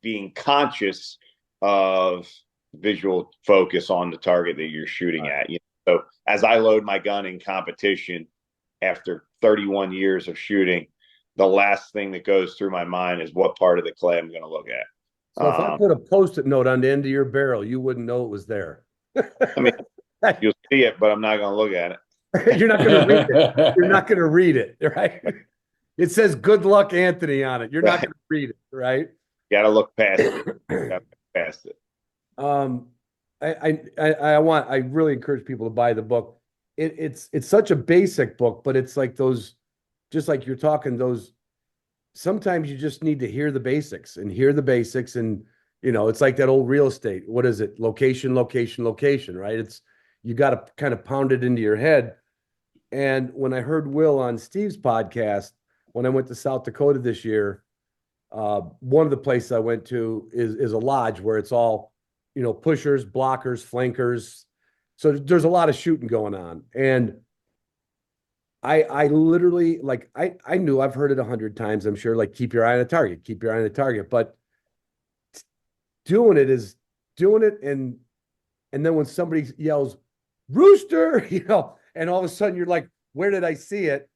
being conscious of visual focus on the target that you're shooting at. So as I load my gun in competition after 31 years of shooting, the last thing that goes through my mind is what part of the clay I'm going to look at. So if I put a Post-it note on the end of your barrel, you wouldn't know it was there. I mean, you'll see it, but I'm not going to look at it. You're not going to read it. You're not going to read it, right? It says "Good luck, Anthony" on it. You're not going to read it, right? Got to look past it. I really encourage people to buy the book. It's such a basic book, but it's like those, just like you're talking, those, sometimes you just need to hear the basics. And it's like that old real estate. What is it? Location, location, location, right? You got to kind of pound it into your head. And when I heard Will on Steve's podcast, when I went to South Dakota this year, one of the places I went to is a lodge where it's all, pushers, blockers, flankers. So there's a lot of shooting going on. And I literally, like, I knew, I've heard it 100 times, I'm sure, like, keep your eye on the target, keep your eye on the target. But doing it. And then when somebody yells, "Rooster," and all of a sudden you're like, where did I see it?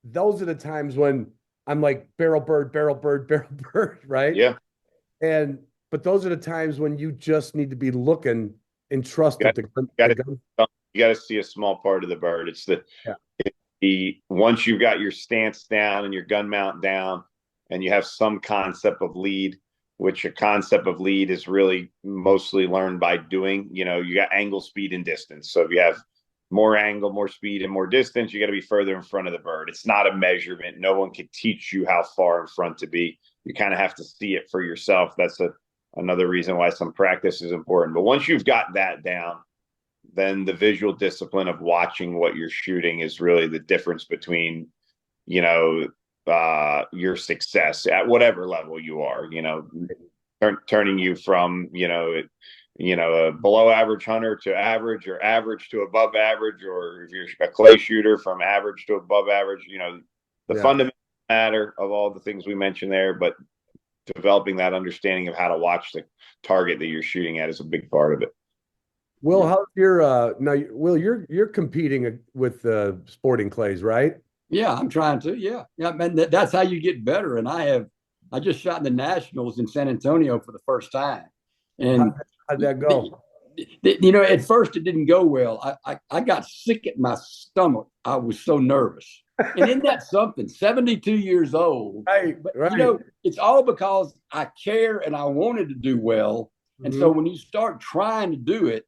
Those are the times when I'm like, barrel bird, barrel bird, barrel bird, right? Yeah. But those are the times when you just need to be looking and trust that you got to see a small part of the bird. It's once you've got your stance down and your gun mount down and you have some concept of lead, which a concept of lead is really mostly learned by doing. You got angle, speed, and distance. So if you have more angle, more speed, and more distance, you got to be further in front of the bird. It's not a measurement. No one can teach you how far in front to be. You kind of have to see it for yourself. That's another reason why some practice is important. But once you've got that down, then the visual discipline of watching what you're shooting is really the difference between, your success at whatever level you are, turning you from, a below average hunter to average, or average to above average, or if you're a clay shooter, from average to above average. The fundamental matter of all the things we mentioned there, but developing that understanding of how to watch the target that you're shooting at is a big part of it. Will, how's your now? Will, you're competing with sporting clays, right? Yeah, I'm trying to. Yeah, man, that's how you get better. And I just shot in the Nationals in San Antonio for the first time. And how'd that go? At first it didn't go well. I got sick at my stomach. I was so nervous. And isn't that something? 72 years old. Right, but, right. It's all because I care and I wanted to do well. And so when you start trying to do it,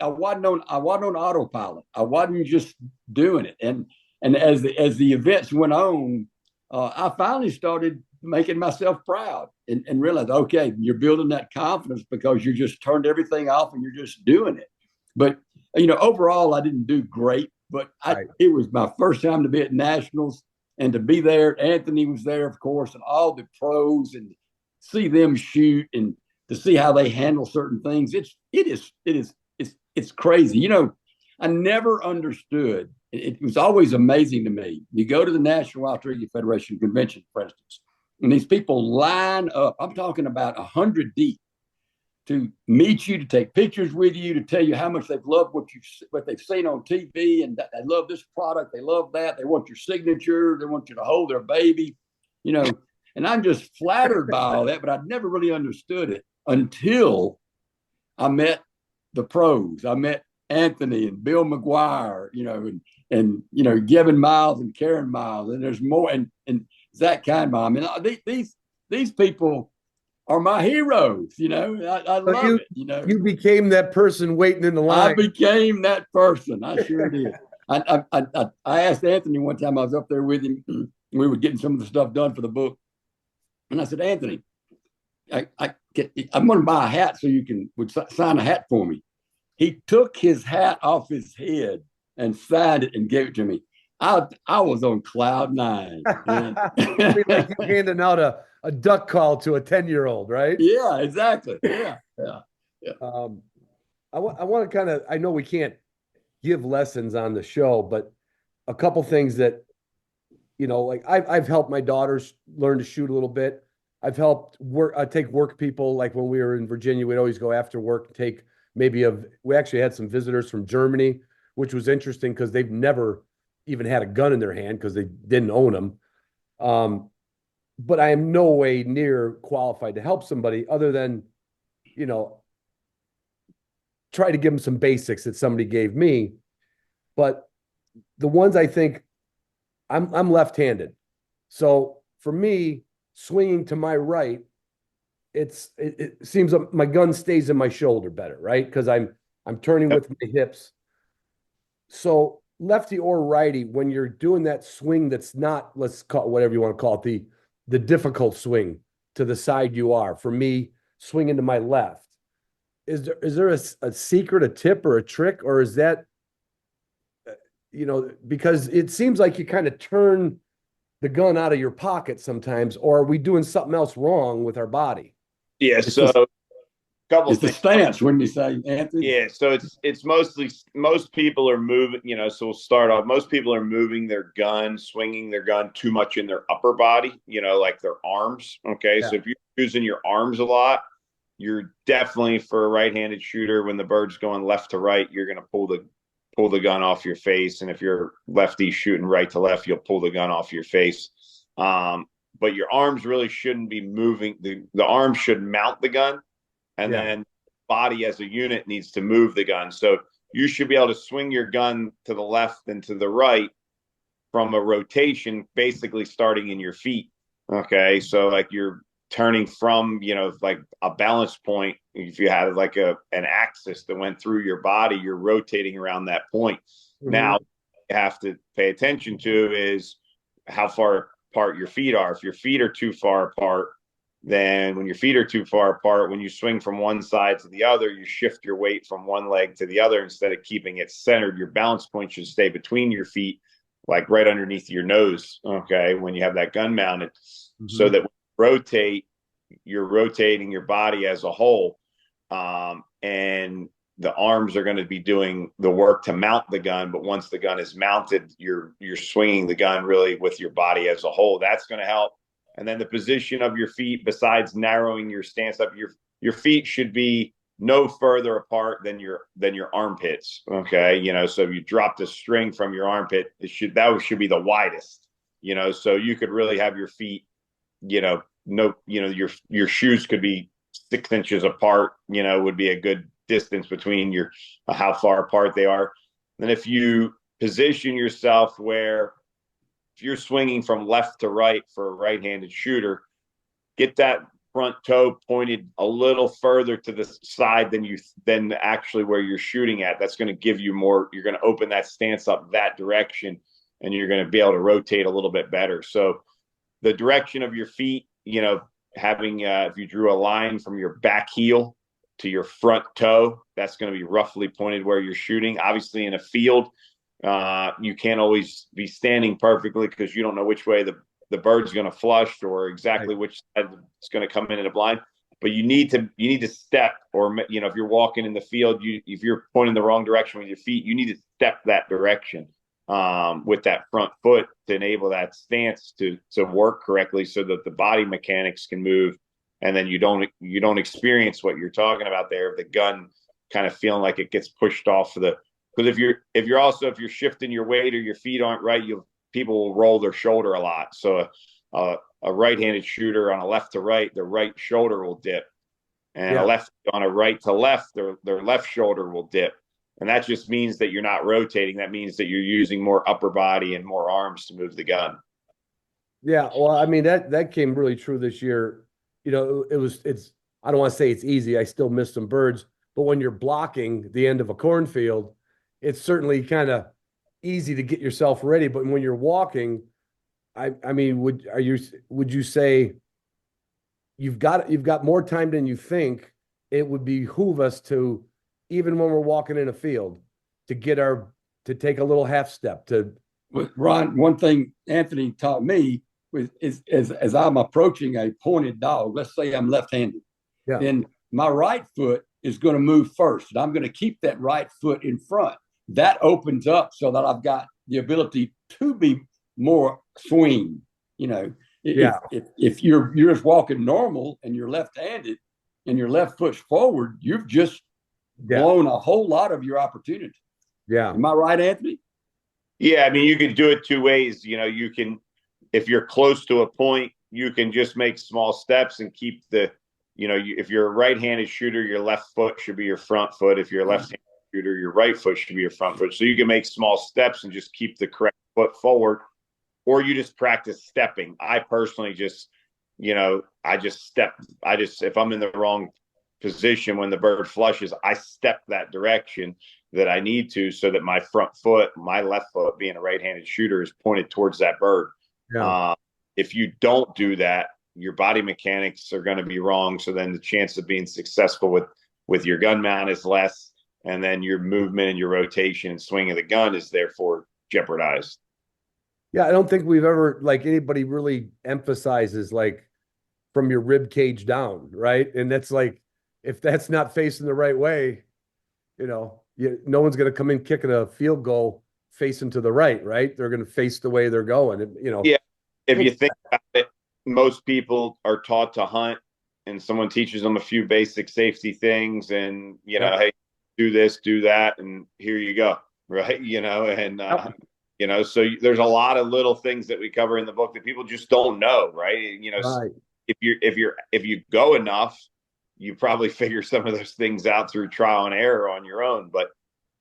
I wasn't on autopilot. I wasn't just doing it. And as the events went on, I finally started making myself proud and realized, okay, you're building that confidence because you just turned everything off and you're just doing it. But, overall, I didn't do great, but it was my first time to be at Nationals and to be there. Anthony was there, of course, and all the pros, and see them shoot and to see how they handle certain things. It's crazy. I never understood it was always amazing to me. You go to the National Wild Turkey Federation convention, for instance, and these people line up. I'm talking about 100 deep to meet you, to take pictures with you, to tell you how much they've loved what they've seen on TV, and that they love this product, they love that, they want your signature, they want you to hold their baby, you know. And I'm just flattered by all that, but I'd never really understood it until I met the pros. I met Anthony and Bill McGuire, you know, and you know, Gavin Miles and Karen Miles, and there's more, and Zach Kindbaum. I mean, these people are my heroes. You know, I love it. You know, you became that person waiting in the line. I became that person. I sure did. I asked Anthony one time. I was up there with him. We were getting some of the stuff done for the book, and I said, Anthony, I'm going to buy a hat so you would sign a hat for me. He took his hat off his head and signed it and gave it to me. I was on cloud nine. Like you handing out a duck call to a 10-year-old, right? Yeah, exactly. Yeah. I want to kind of, I know we can't give lessons on the show, but a couple things that, you know, like I've helped my daughters learn to shoot a little bit. I've helped take work people, like when we were in Virginia, we'd always go after work, take we actually had some visitors from Germany, which was interesting because they've never even had a gun in their hand because they didn't own them. But I am no way near qualified to help somebody other than, you know, try to give them some basics that somebody gave me. But the ones I think, I'm left-handed. So for me, swinging to my right, it seems like my gun stays in my shoulder better, right? Because I'm turning with my hips. So lefty or righty, when you're doing that swing that's not, let's call it whatever you want to call it, the difficult swing to the side you are. For me, swinging to my left. Is there a secret, a tip, or a trick, or is that, you know, because it seems like you kind of turn the gun out of your pocket sometimes, or are we doing something else wrong with our body? Yeah, so a couple it's things. The stance, wouldn't you say, Anthony? Yeah, so it's mostly, most people are moving, you know, so we'll start off. Most people are moving their gun, swinging their gun too much in their upper body, you know, like their arms. Okay, yeah. So if you're using your arms a lot, you're definitely, for a right-handed shooter, when the bird's going left to right, you're going to pull the gun off your face. And if you're lefty shooting right to left, you'll pull the gun off your face. But your arms really shouldn't be moving. The arms should mount the gun, and then body as a unit needs to move the gun. So you should be able to swing your gun to the left and to the right from a rotation, basically starting in your feet. Okay, so like you're turning from, you know, like a balance point. If you had like an axis that went through your body, you're rotating around that point. Mm-hmm. Now, you have to pay attention to is how far apart your feet are. If your feet are too far apart, then when your feet are too far apart, when you swing from one side to the other, you shift your weight from one leg to the other instead of keeping it centered. Your balance point should stay between your feet, like right underneath your nose. Okay, when you have that gun mounted, so that when you rotate, you're rotating your body as a whole, and the arms are going to be doing the work to mount the gun. But once the gun is mounted, you're swinging the gun really with your body as a whole. That's going to help. And then the position of your feet, besides narrowing your stance up, your feet should be no further apart than your armpits. Okay, you know, so if you drop the string from your armpit, that should be the widest. You know, so you could really have your feet, you know, your shoes could be 6 inches apart. You know, would be a good distance between how far apart they are. And if you position yourself where, if you're swinging from left to right for a right-handed shooter, get that front toe pointed a little further to the side than actually where you're shooting at. That's going to give you more. You're going to open that stance up that direction, and you're going to be able to rotate a little bit better. So the direction of your feet, you know, having if you drew a line from your back heel to your front toe, that's going to be roughly pointed where you're shooting. Obviously, in a field, you can't always be standing perfectly because you don't know which way the bird's going to flush or exactly which side it's going to come into the blind. But you need to step, or, you know, if you're walking in the field, if you're pointing the wrong direction with your feet, you need to step that direction. with that front foot to enable that stance to work correctly, so that the body mechanics can move, and then you don't experience what you're talking about there, the gun kind of feeling like it gets pushed off of the. Because if you're shifting your weight or your feet aren't right, people will roll their shoulder a lot. So a right-handed shooter on a left to right, their right shoulder will dip, and a left on a right to left, their left shoulder will dip. And that just means that you're not rotating. That means that you're using more upper body and more arms to move the gun. Yeah, well, I mean that came really true this year. You know, it's I don't want to say it's easy. I still miss some birds, but when you're blocking the end of a cornfield, it's certainly kind of easy to get yourself ready. But when you're walking, I mean, would you say you've got more time than you think? It would behoove us to, even when we're walking in a field, to take a little half step to. Ron, one thing Anthony taught me is as I'm approaching a pointed dog, let's say I'm left-handed, then my right foot is going to move first, and I'm going to keep that right foot in front. That opens up so that I've got the ability to be more swing. You know, if you're just walking normal and you're left-handed and your left foot's forward, you've just blown a whole lot of your opportunity. Yeah. Am I right, Anthony? Yeah, I mean, you can do it two ways. You know, you can, if you're close to a point, you can just make small steps and keep if you're a right-handed shooter, your left foot should be your front foot. If you're a left-handed shooter, your right foot should be your front foot. So you can make small steps and just keep the correct foot forward, or you just practice stepping. I personally just, if I'm in the wrong position when the bird flushes, I step that direction that I need to, so that my front foot, my left foot being a right-handed shooter, is pointed towards that bird. Yeah. If you don't do that, your body mechanics are going to be wrong. So then the chance of being successful with your gun mount is less. And then your movement and your rotation and swing of the gun is therefore jeopardized. Yeah. I don't think we've ever, like, anybody really emphasizes like from your rib cage down. Right. And that's like, if that's not facing the right way, no one's going to come in kicking a field goal facing to the right. Right. They're going to face the way they're going. Yeah. If you think about it, most people are taught to hunt, and someone teaches them a few basic safety things, and hey, do this, do that, and here you go, right? So there's a lot of little things that we cover in the book that people just don't know, right? Right. If you go enough, you probably figure some of those things out through trial and error on your own. But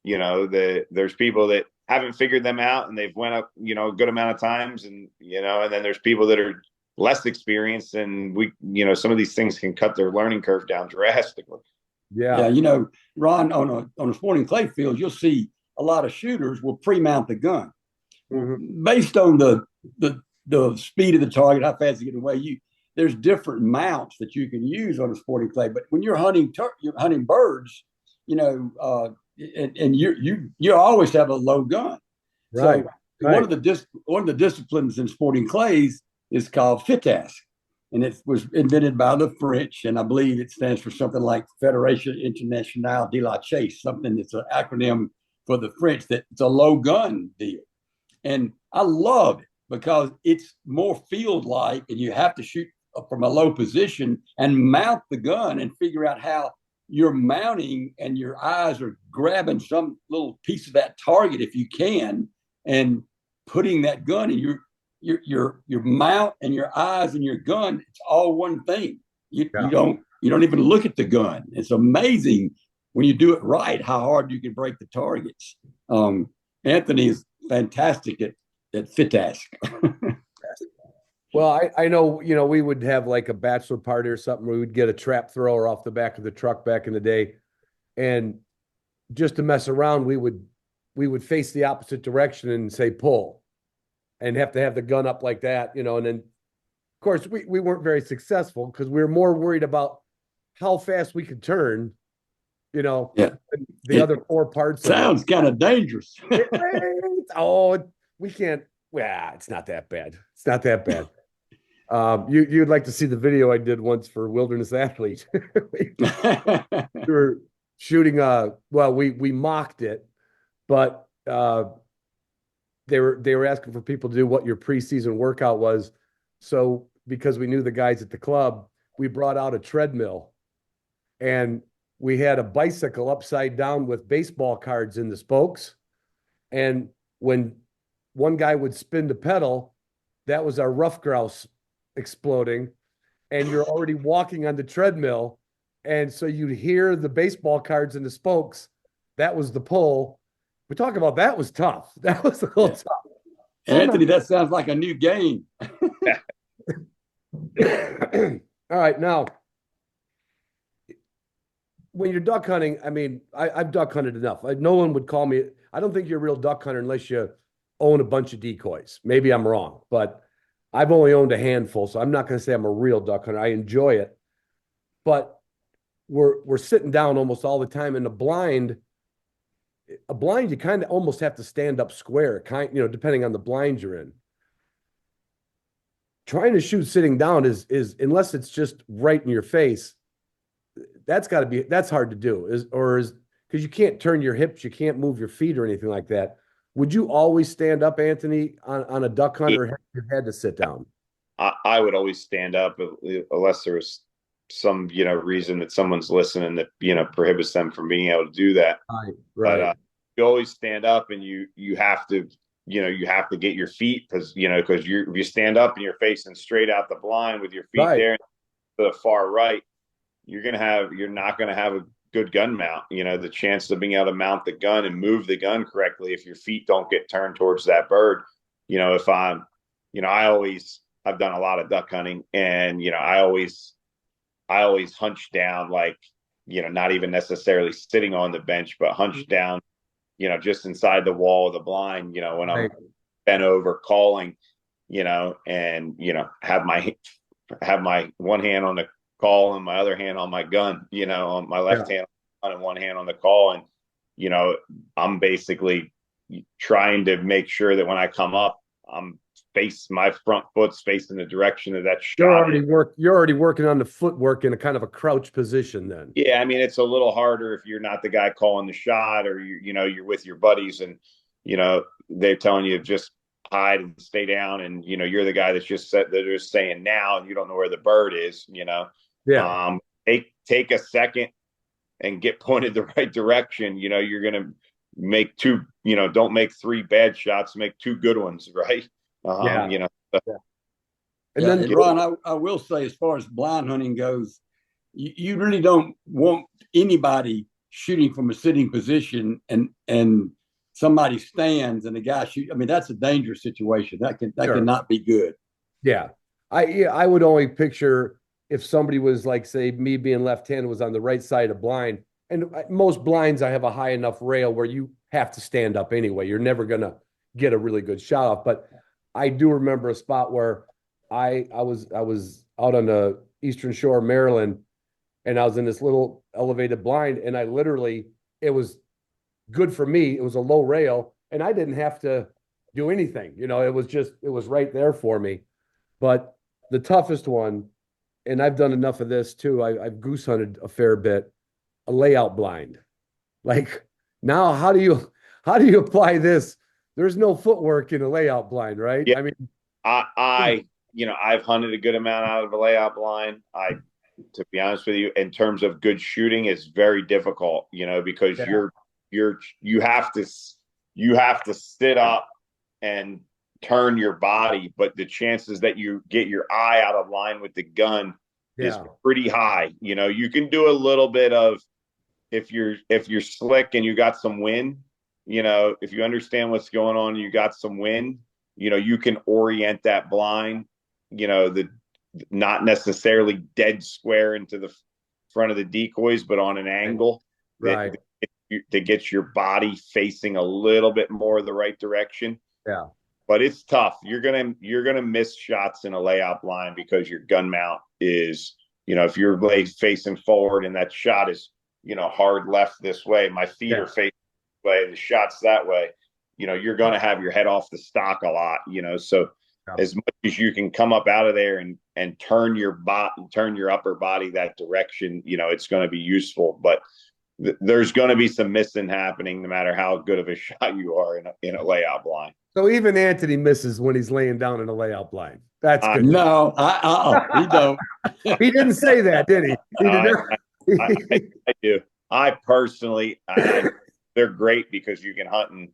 there's people that haven't figured them out, and they've went up a good amount of times, and and then there's people that are less experienced, and some of these things can cut their learning curve down drastically. Yeah. Ron, on a sporting clay field, you'll see a lot of shooters will pre-mount the gun based on the speed of the target, how fast you get away. There's different mounts that you can use on a sporting clay, but when you're hunting birds, and you always have a low gun. Right. So one of the disciplines in sporting clays is called FITASC, and it was invented by the French, and I believe it stands for something like Fédération Internationale de la Chasse, something that's an acronym for the French, that it's a low gun deal. And I love it because it's more field-like, and you have to shoot from a low position and mount the gun and figure out how you're mounting, and your eyes are grabbing some little piece of that target if you can, and putting that gun in your mount and your eyes and your gun. It's all one thing. You don't even look at the gun. It's amazing when you do it right how hard you can break the targets. Anthony is fantastic at FITASC. Well, I know, we would have like a bachelor party or something where we would get a trap thrower off the back of the truck back in the day. And just to mess around, we would face the opposite direction and say, pull, and have to have the gun up like that, and then of course we weren't very successful because we were more worried about how fast we could turn, the other four parts. Sounds kind of dangerous. We can't. Well, it's not that bad. It's not that bad. You'd like to see the video I did once for Wilderness Athlete. We were shooting. We mocked it, but they were asking for people to do what your preseason workout was. So because we knew the guys at the club, we brought out a treadmill, and we had a bicycle upside down with baseball cards in the spokes. And when one guy would spin the pedal, that was our rough grouse exploding. And you're already walking on the treadmill. And so you'd hear the baseball cards in the spokes. That was the pull. We talk about that was tough. That was a little tough. Anthony, that sounds like a new game. All right. Now, when you're duck hunting, I mean, I've duck hunted enough. No one would call me. I don't think you're a real duck hunter unless you own a bunch of decoys. Maybe I'm wrong, but I've only owned a handful, so I'm not going to say I'm a real duck hunter. I enjoy it, but we're sitting down almost all the time in a blind. You kind of almost have to stand up square, depending on the blind you're in. Trying to shoot sitting down is unless it's just right in your face. That's hard to do. Because you can't turn your hips, you can't move your feet or anything like that. Would you always stand up, Anthony, on a duck hunt, or have you had to sit down? I would always stand up unless there was some, reason that someone's listening that, prohibits them from being able to do that. Right. But you always stand up, and you have to, you have to get your feet because if you stand up and you're facing straight out the blind with your feet there to the far right, you're not going to have a good gun mount. The chance of being able to mount the gun and move the gun correctly if your feet don't get turned towards that bird. If I'm, I've done a lot of duck hunting, and I always hunch down, like, not even necessarily sitting on the bench, but hunched down, just inside the wall of the blind, when I'm bent over calling, and, have my one hand on the call and my other hand on my gun, on my left hand and one hand on the call. And, I'm basically trying to make sure that when I come up, my front foot's facing the direction of that shot. You're already working on the footwork in a kind of a crouch position then. Yeah. I mean, it's a little harder if you're not the guy calling the shot, or you're with your buddies and, they're telling you just hide and stay down. And, you're the guy that's just saying now, and you don't know where the bird is, Yeah. Take a second and get pointed the right direction. You're going to make two, don't make three bad shots, make two good ones. Right. And then Ron, I will say, as far as blind hunting goes, you really don't want anybody shooting from a sitting position and somebody stands and the guy shoots. I mean, that's a dangerous situation. That cannot be good. Yeah. I would only picture if somebody was like, say, me being left-handed was on the right side of blind. And most blinds, I have a high enough rail where you have to stand up anyway. You're never going to get a really good shot off. But I do remember a spot where I was out on the Eastern Shore of Maryland, and I was in this little elevated blind, and it was good for me. It was a low rail, and I didn't have to do anything. It was right there for me. But the toughest one, and I've done enough of this too, I've goose hunted a fair bit, a layout blind. Like, now how do you apply this? There's no footwork in a layout blind, right? Yeah. I mean, I've hunted a good amount out of a layout blind. To be honest with you, in terms of good shooting, it's very difficult, because you have to sit up and turn your body, but the chances that you get your eye out of line with the gun is pretty high. You can do a little bit of, if you're slick and you got some wind, if you understand what's going on, you got some wind, you can orient that blind, not necessarily dead square into the front of the decoys, but on an angle that gets your body facing a little bit more the right direction. Yeah. But it's tough. You're gonna miss shots in a layout blind because your gun mount is, if your blade facing forward and that shot is, hard left this way, my feet are facing this way, the shot's that way, you're gonna have your head off the stock a lot, so as much as you can come up out of there and turn your upper body that direction, it's going to be useful. But there's going to be some missing happening no matter how good of a shot you are in a layout blind. So even Anthony misses when he's laying down in a layout blind. That's good. No, he don't. He didn't say that, did he? I do. I personally, they're great because you can hunt in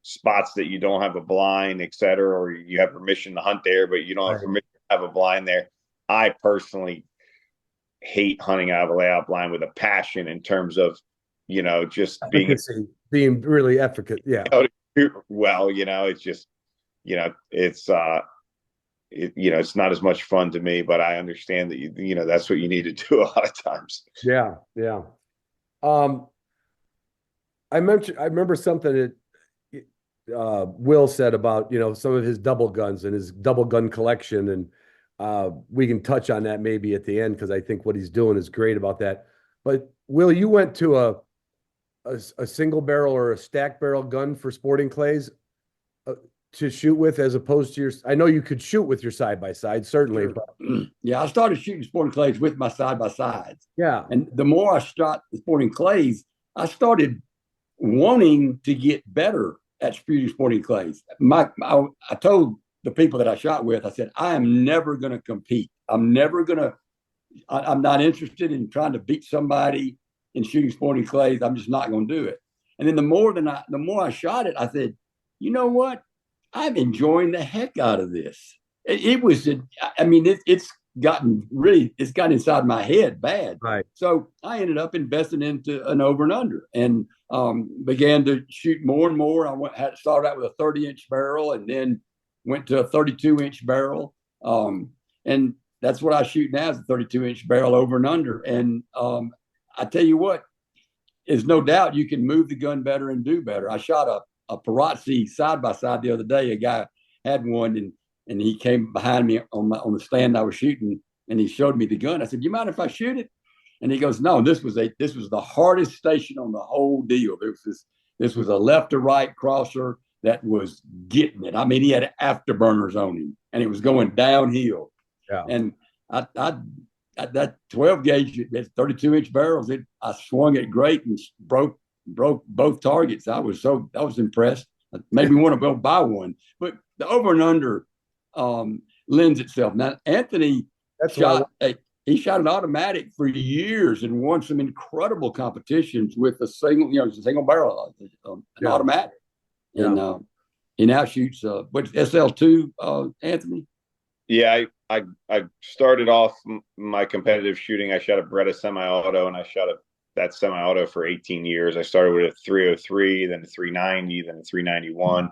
spots that you don't have a blind, et cetera, or you have permission to hunt there, but you don't have permission to have a blind there. I personally hate hunting out of a layout blind with a passion in terms of, just being really efficacious. Yeah. Well, it's just, it's it's not as much fun to me, but I understand that that's what you need to do a lot of times. Yeah, yeah. I remember something that Will said about some of his double guns and his double gun collection, and we can touch on that maybe at the end because I think what he's doing is great about that. But Will, you went to a single barrel or a stack barrel gun for sporting clays to shoot with, as opposed to your. I know you could shoot with your side by side, certainly. Sure. But yeah, I started shooting sporting clays with my side by sides. Yeah, and the more I shot the sporting clays, I started wanting to get better at shooting sporting clays. I told the people that I shot with, I said, I am never going to compete. I'm not interested in trying to beat somebody in shooting sporting clays. I'm just not going to do it. And then the more I shot it, I said, you know what? I'm enjoying the heck out of this. It's gotten inside my head bad. Right. So I ended up investing into an over and under, and began to shoot more and more. I started out with a 30-inch barrel, and then went to a 32-inch barrel. And that's what I shoot now, is a 32-inch barrel over and under. And I tell you what, there's no doubt you can move the gun better and do better. I shot a Parazzi side by side the other day. A guy had one, and he came behind me on the stand I was shooting, and he showed me the gun. I said, "You mind if I shoot it?" And he goes, "No, this was the hardest station on the whole deal. This was a left to right crosser that was getting it. I mean, he had afterburners on him, and it was going downhill." Yeah. And I that 12 gauge, it's 32-inch barrels. I swung it great and broke both targets. I was impressed. It made me want to go buy one. But the over and under lends itself. Now, Anthony shot an automatic for years and won some incredible competitions with a single barrel, an automatic. Yeah. And he now shoots SL2, Anthony. Yeah, I started off my competitive shooting. I shot a Beretta semi-auto, and I shot that semi-auto for 18 years. I started with a 303, then a 390, then a 391.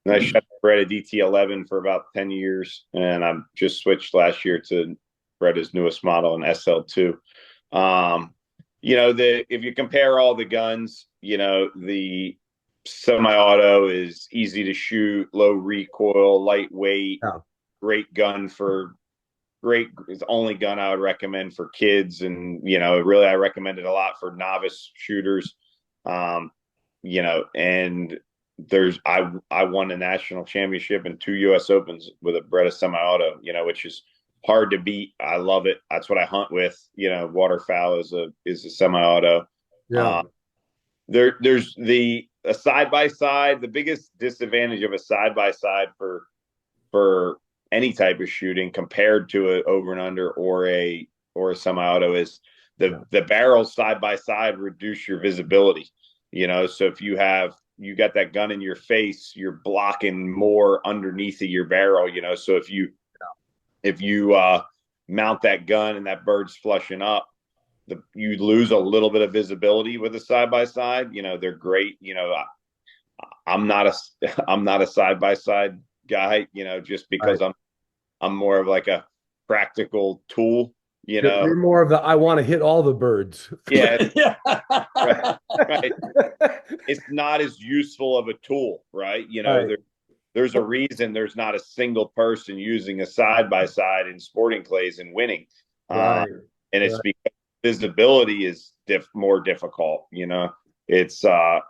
And I shot the Beretta DT11 for about 10 years, and I just switched last year to Beretta's newest model, an SL2. If you compare all the guns, the semi-auto is easy to shoot, low recoil, lightweight, great gun it's the only gun I would recommend for kids. And, really, I recommend it a lot for novice shooters. And I won a national championship and 2 US Opens with a Beretta semi-auto, which is hard to beat. I love it. That's what I hunt with. Waterfowl is a semi-auto. Yeah. There's a side-by-side. The biggest disadvantage of a side-by-side for any type of shooting compared to an over and under or a semi-auto is the barrels side by side reduce your visibility. So if you got that gun in your face, you're blocking more underneath of your barrel. So if you mount that gun and that bird's flushing up, you lose a little bit of visibility with a side by side. They're great. I'm not a side by side guy, just because I'm more of like a practical tool, You're more of the, I want to hit all the birds. Yeah. Right. It's not as useful of a tool, right? There's a reason there's not a single person using a side by side in sporting clays and winning. Right. And it's because visibility is more difficult, It's so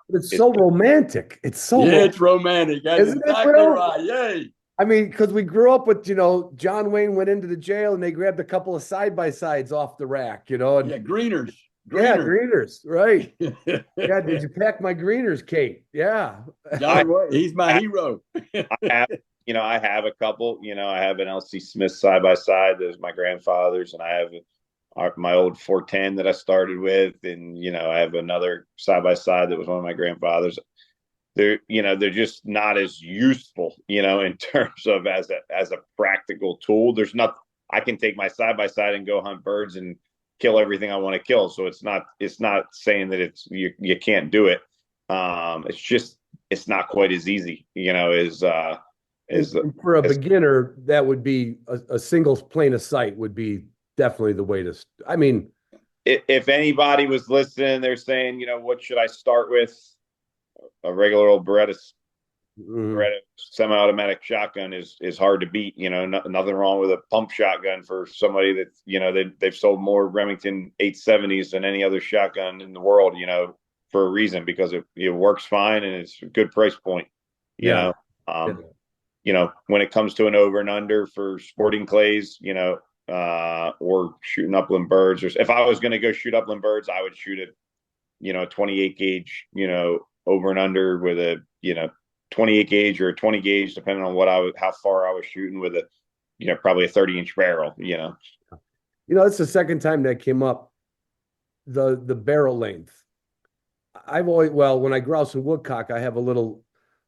romantic. It's romantic. That's Isn't exactly right. Yay. I mean, because we grew up with, John Wayne went into the jail and they grabbed a couple of side-by-sides off the rack, and Greeners. Yeah, Greener. greeners, right. Yeah, did you pack my greeners, Kate? Yeah. He's my hero. I have, I have a couple. I have an LC Smith side by side. There's my grandfather's, and I have my old 410 that I started with, and I have another side by side that was one of my grandfather's. They're just not as useful, in terms of as a practical tool. There's not. I can take my side by side and go hunt birds and kill everything I want to kill. So it's not saying that you can't do it. It's just it's not quite as easy, as for a beginner, that would be a single plane of sight would be definitely the way to. I mean, if anybody was listening, they're saying, what should I start with? A regular old Beretta semi-automatic shotgun is hard to beat. Nothing wrong with a pump shotgun for somebody that they've sold more Remington 870s than any other shotgun in the world. For a reason, because it works fine and it's a good price point. When it comes to an over and under for sporting clays, or shooting upland birds, or if I was going to go shoot upland birds, I would shoot a 28 gauge, over and under with a 28 gauge or a 20 gauge, depending on how far I was shooting, with probably a 30-inch barrel. It's the second time that came up. The barrel length. I've always, when I grouse and woodcock, I have a little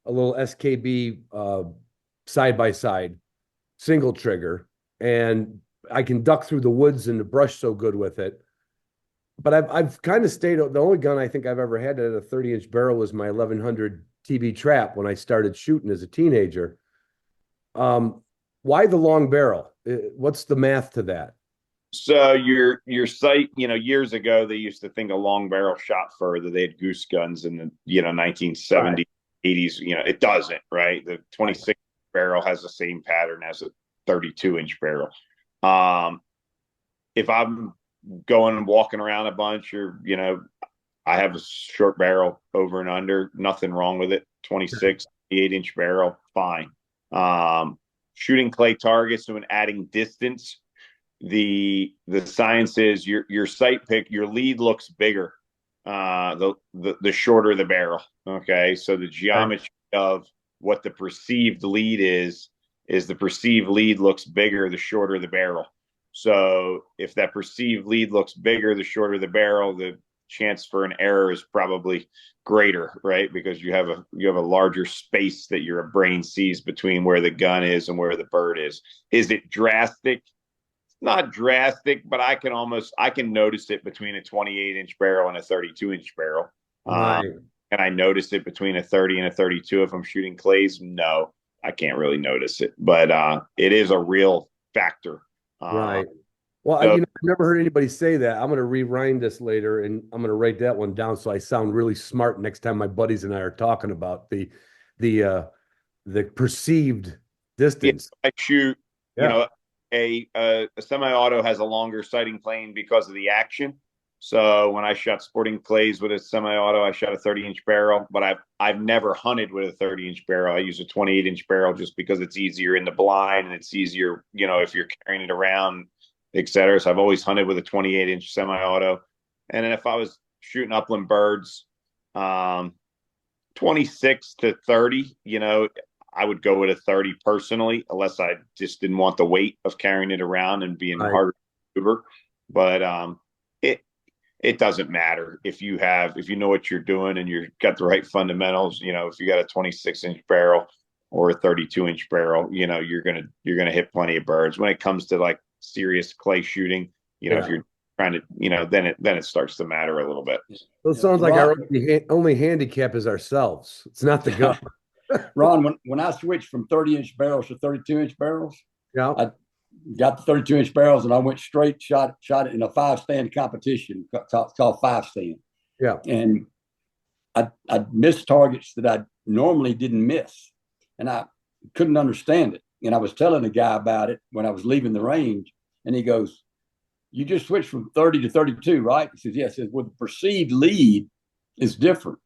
SKB side by side single trigger, and I can duck through the woods and the brush so good with it. But I've kind of stayed. The only gun I think I've ever had at a 30-inch barrel was my 1100 TB trap when I started shooting as a teenager. Why the long barrel? What's the math to that? So your sight, years ago, they used to think a long barrel shot further. They had goose guns in the 1970s, right. 80s. It doesn't, right? The 26 barrel has the same pattern as a 32-inch barrel. If I'm going and walking around a bunch, or I have a short barrel over and under, nothing wrong with it. 26, 8-inch barrel, fine. Shooting clay targets and adding distance. The science is your sight pick, your lead looks bigger the shorter the barrel. Okay, so the geometry of what the perceived lead is the perceived lead looks bigger the shorter the barrel. So if that perceived lead looks bigger the shorter the barrel, the chance for an error is probably greater, right? Because you have a larger space that your brain sees between where the gun is and where the bird is. Is it drastic? Not drastic, but I can notice it between a 28-inch barrel and a 32-inch barrel. Right. And I notice it between a 30 and a 32 if I'm shooting clays. No, I can't really notice it, but it is a real factor. Right. Well, I've never heard anybody say that. I'm going to rewind this later, and I'm going to write that one down so I sound really smart next time my buddies and I are talking about the perceived distance. I shoot, a semi-auto has a longer sighting plane because of the action. So when I shot sporting clays with a semi-auto, I shot a 30-inch barrel, but I've never hunted with a 30-inch barrel. I use a 28-inch barrel just because it's easier in the blind, and it's easier, if you're carrying it around, et cetera. So I've always hunted with a 28-inch semi-auto. And then if I was shooting upland birds, 26 to 30, I would go with a 30 personally, unless I just didn't want the weight of carrying it around and being harder to maneuver. But it doesn't matter if you know what you're doing and you've got the right fundamentals. If you got a 26-inch barrel or a 32-inch barrel, you're gonna hit plenty of birds. When it comes to like serious clay shooting, if you're trying to, then it starts to matter a little bit. So it sounds like our only handicap is ourselves. It's not the gun. Ron, when I switched from 30-inch barrels to 32-inch barrels, I got the 32-inch barrels and I went straight, shot it in a 5-stand competition called 5-stand. Yeah. And I missed targets that I normally didn't miss. And I couldn't understand it. And I was telling a guy about it when I was leaving the range. And he goes, "You just switched from 30 to 32, right?" He says, "Yes." He says, "Well, the perceived lead is different."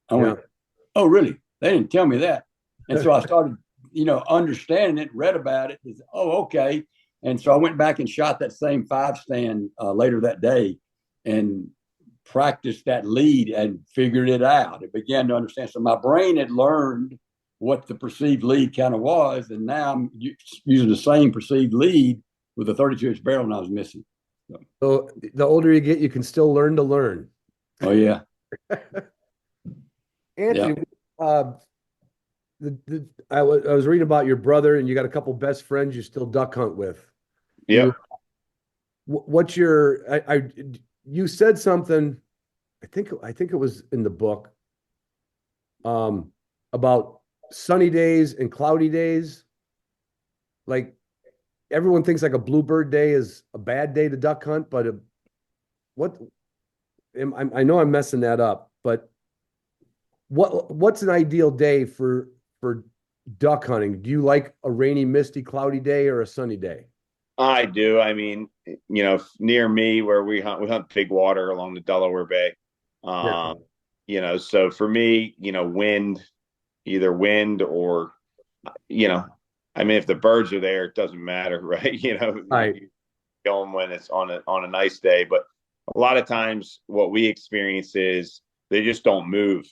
I went, "Oh, really? They didn't tell me that." And so I started, understanding it, read about it. Oh, okay. And so I went back and shot that same 5-stand later that day. And practiced that lead and figured it out. It began to understand. So my brain had learned what the perceived lead kind of was, and now I'm using the same perceived lead with a 32-inch barrel, and I was missing. So the older you get, you can still learn to learn. Oh yeah, Anthony, I was reading about your brother, and you got a couple best friends you still duck hunt with. Yep. What's your? You said something. I think it was in the book. About sunny days and cloudy days. Like everyone thinks like a bluebird day is a bad day to duck hunt, but I know I'm messing that up, but what's an ideal day for duck hunting? Do you like a rainy, misty, cloudy day or a sunny day? I do. I mean, near me where we hunt big water along the Delaware Bay. So for me, either wind or, I mean, if the birds are there, it doesn't matter, right? Right. Going when it's on a nice day, but a lot of times what we experience is they just don't move,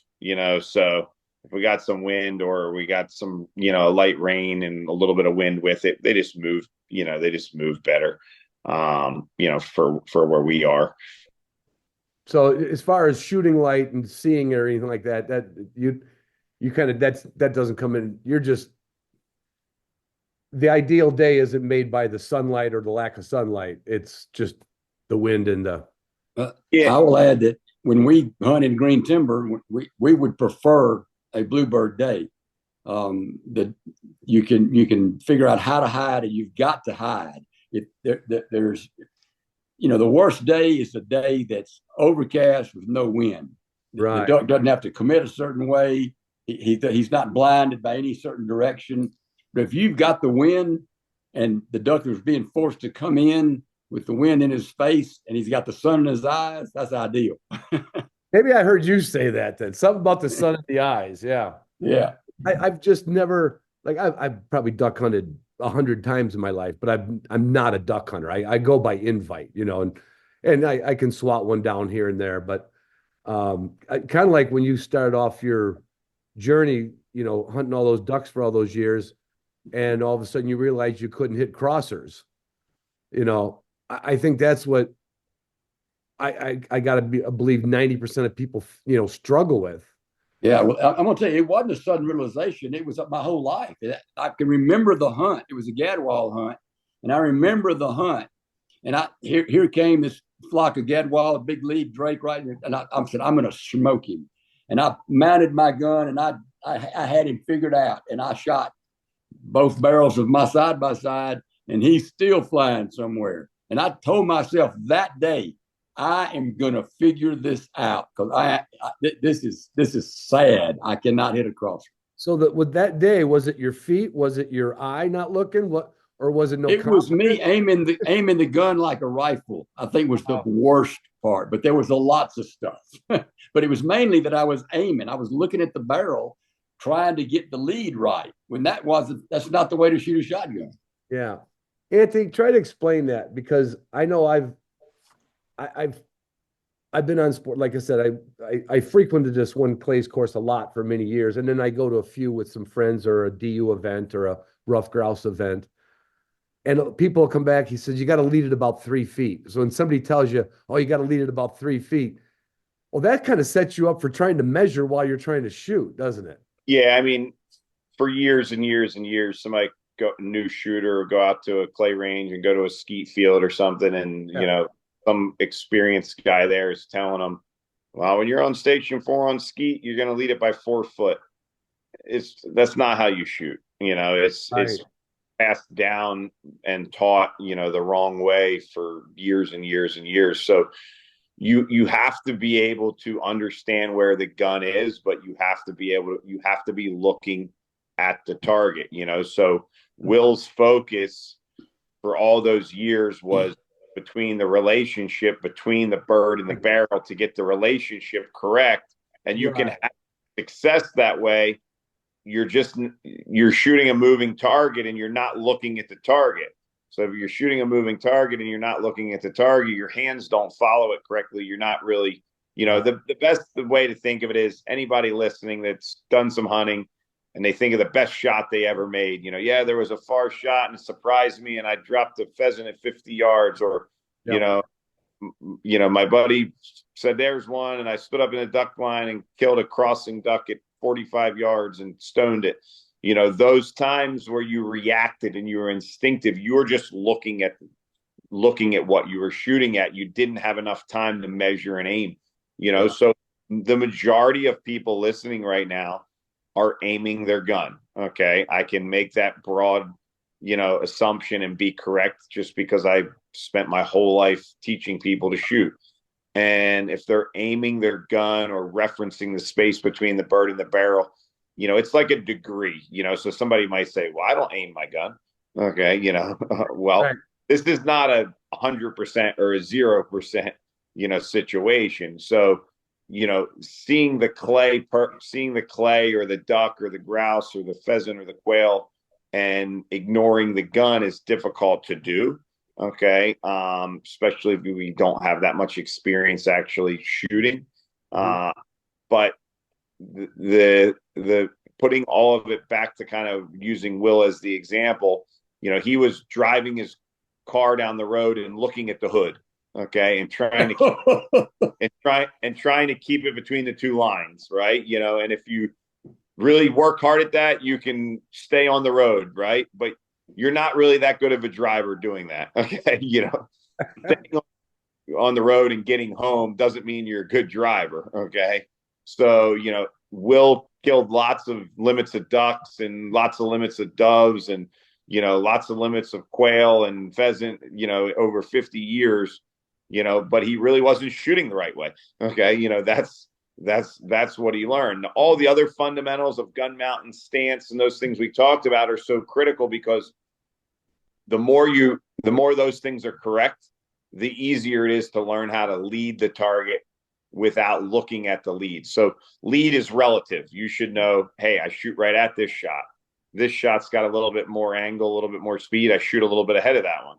so if we got some wind or we got some, light rain and a little bit of wind with it, they just move, better, for where we are. So as far as shooting light and seeing or anything like that, that you kind of, that doesn't come in. You're just, the ideal day isn't made by the sunlight or the lack of sunlight. It's just the wind and the. I will add that when we hunt in green timber, we would prefer a bluebird day. That you can figure out how to hide, and you've got to hide. There's, the worst day is the day that's overcast with no wind. Right. The duck doesn't have to commit a certain way. He's not blinded by any certain direction. But if you've got the wind and the duck is being forced to come in with the wind in his face and he's got the sun in his eyes, that's ideal. Maybe I heard you say that then. Something about the sun in the eyes. Yeah. Yeah. I've just never, like, I've probably duck hunted 100 times in my life, but I'm not a duck hunter. I go by invite, and I can swat one down here and there, but kind of like when you started off your journey, hunting all those ducks for all those years, and all of a sudden you realize you couldn't hit crossers. I think that's what I got to believe 90% of people, struggle with. Yeah, well, I'm going to tell you, it wasn't a sudden realization. It was my whole life. I can remember the hunt. It was a gadwall hunt, and I remember the hunt. And here came this flock of gadwall, a big lead Drake, right? And I said, I'm going to smoke him. And I mounted my gun, and I had him figured out, and I shot both barrels of my side by side, and he's still flying somewhere. And I told myself that day, I am going to figure this out because this is sad. I cannot hit a crosser. So with that day, was it your feet? Was it your eye not looking? Or was it no? It was me aiming the gun like a rifle. I think was the worst part. But there was lots of stuff. But it was mainly that I was aiming. I was looking at the barrel, trying to get the lead right. When that's not the way to shoot a shotgun. Yeah, Anthony, try to explain that, because I know I've been on sport. Like I said, I frequented this one clays course a lot for many years. And then I go to a few with some friends or a DU event or a rough grouse event. And people will come back. He says, you got to lead it about 3 feet. So when somebody tells you, oh, you got to lead it about 3 feet. Well, that kind of sets you up for trying to measure while you're trying to shoot, doesn't it? Yeah. I mean, for years and years and years, somebody new shooter or go out to a clay range and go to a skeet field or something. And, some experienced guy there is telling them, well, when you're on station 4 on skeet, you're going to lead it by 4 foot. That's not how you shoot. It's passed down and taught, the wrong way for years and years and years. So you have to be able to understand where the gun is, but you have to be looking at the target, so Will's focus for all those years was between the relationship between the bird and the barrel to get the relationship correct. And you can have success that way. You're shooting a moving target and you're not looking at the target. So if you're shooting a moving target and you're not looking at the target, your hands don't follow it correctly. You're not really You know, the best way to think of it is anybody listening that's done some hunting and they think of the best shot they ever made. You know, yeah, there was a far shot and it surprised me and I dropped a pheasant at 50 yards, or, you know, my buddy said there's one and I stood up in a duck blind and killed a crossing duck at 45 yards and stoned it. You know, those times where you reacted and you were instinctive, you were just looking at what you were shooting at. You didn't have enough time to measure and aim, you know. So the majority of people listening right now are aiming their gun. Okay. I can make that broad, you know, assumption and be correct just because I spent my whole life teaching people to shoot. And if they're aiming their gun or referencing the space between the bird and the barrel, you know, it's like a degree, you know. So somebody might say, well, I don't aim my gun. Okay. You know, well, this is not a 100% or a 0%, you know, situation. So, you know, seeing the clay or the duck or the grouse or the pheasant or the quail and ignoring the gun is difficult to do. Okay. Especially if we don't have that much experience actually shooting. But the putting all of it back to kind of using Will as the example, you know, he was driving his car down the road and looking at the hood, okay, and trying to keep, trying to keep it between the two lines, right? You know, and if you really work hard at that, you can stay on the road, right? But you're not really that good of a driver doing that, okay? You know, staying on the road and getting home doesn't mean you're a good driver, okay? So, you know, Will killed lots of limits of ducks and lots of limits of doves and, you know, lots of limits of quail and pheasant, you know, over 50 years, you know, but he really wasn't shooting the right way. Okay. You know, that's what he learned. All the other fundamentals of gun mount and stance and those things we talked about are so critical, because the more those things are correct, the easier it is to learn how to lead the target without looking at the lead. So lead is relative. You should know, hey, I shoot right at this shot. This shot's got a little bit more angle, a little bit more speed. I shoot a little bit ahead of that one.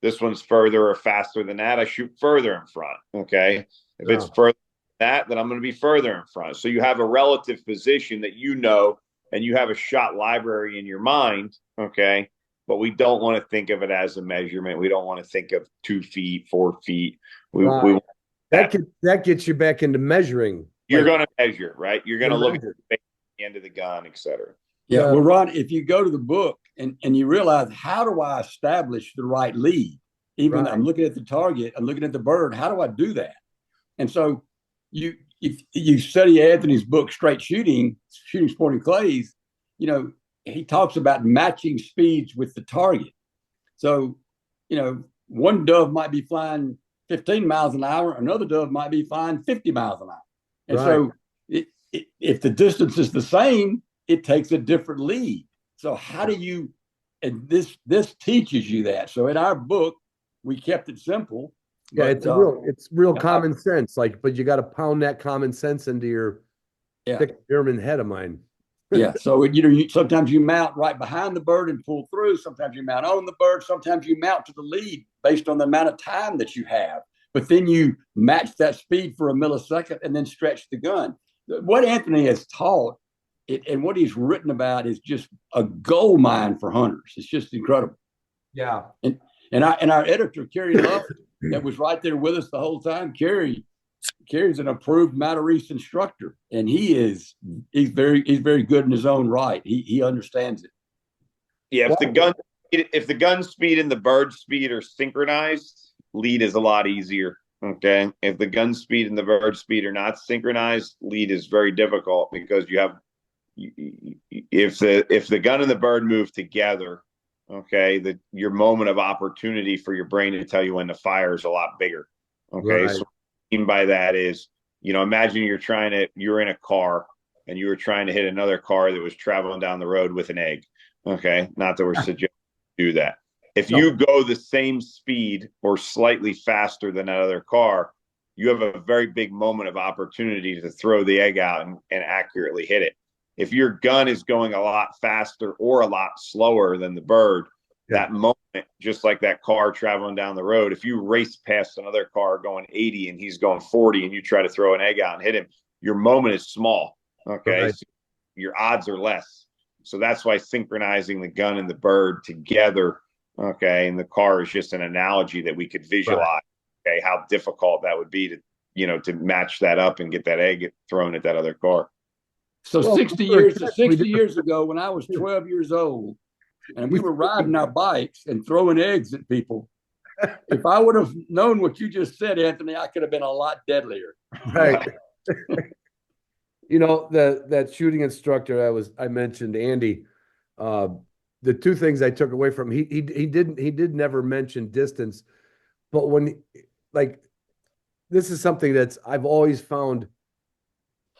This one's further or faster than that. I shoot further in front. Okay. If it's further than that, then I'm going to be further in front. So you have a relative position that you know, and you have a shot library in your mind. Okay. But we don't want to think of it as a measurement. We don't want to think of 2 feet, 4 feet. That gets you back into measuring. You're going to measure, right? You're going to look at the end of the gun, et cetera. Yeah. Well, Ron, if you go to the book and you realize, how do I establish the right lead? Even I'm looking at the target, I'm looking at the bird. How do I do that? And so if you study Anthony's book, Straight Shooting Sporting Clays, you know, he talks about matching speeds with the target. So, you know, one dove might be flying 15 miles an hour, another dove might be flying 50 miles an hour. And so if the distance is the same, it takes a different lead. So how do you, and this teaches you that. So in our book, we kept it simple. Yeah, but, it's real common sense. Like, but you got to pound that common sense into your thick German head of mine. Yeah. So, you know, sometimes you mount right behind the bird and pull through. Sometimes you mount on the bird. Sometimes you mount to the lead based on the amount of time that you have. But then you match that speed for a millisecond and then stretch the gun. What Anthony has taught and what he's written about is just a gold mine for hunters. It's just incredible. Yeah. And our editor, Kerry Luff, that was right there with us the whole time. Kerry's an approved Matarese instructor, and he's very good in his own right. He understands it. Yeah, if the gun speed and the bird speed are synchronized, lead is a lot easier. Okay. If the gun speed and the bird speed are not synchronized, lead is very difficult, because if the gun and the bird move together, okay, your moment of opportunity for your brain to tell you when to fire is a lot bigger. Okay. So what I mean by that is, you know, imagine you're in a car and you were trying to hit another car that was traveling down the road with an egg. Okay. Not that we're suggesting do that. If you go the same speed or slightly faster than that other car, you have a very big moment of opportunity to throw the egg out and accurately hit it. If your gun is going a lot faster or a lot slower than the bird, that moment, just like that car traveling down the road, if you race past another car going 80 and he's going 40 and you try to throw an egg out and hit him, your moment is small. Okay. Right. So your odds are less. So that's why synchronizing the gun and the bird together, okay, and the car is just an analogy that we could visualize, okay, how difficult that would be to, to match that up and get that egg thrown at that other car. So 60 years ago, when I was 12 years old, and we were riding our bikes and throwing eggs at people, if I would have known what you just said, Anthony, I could have been a lot deadlier. Right. That shooting instructor I mentioned, Andy, the two things I took away from him, he did never mention distance, but this is something that's I've always found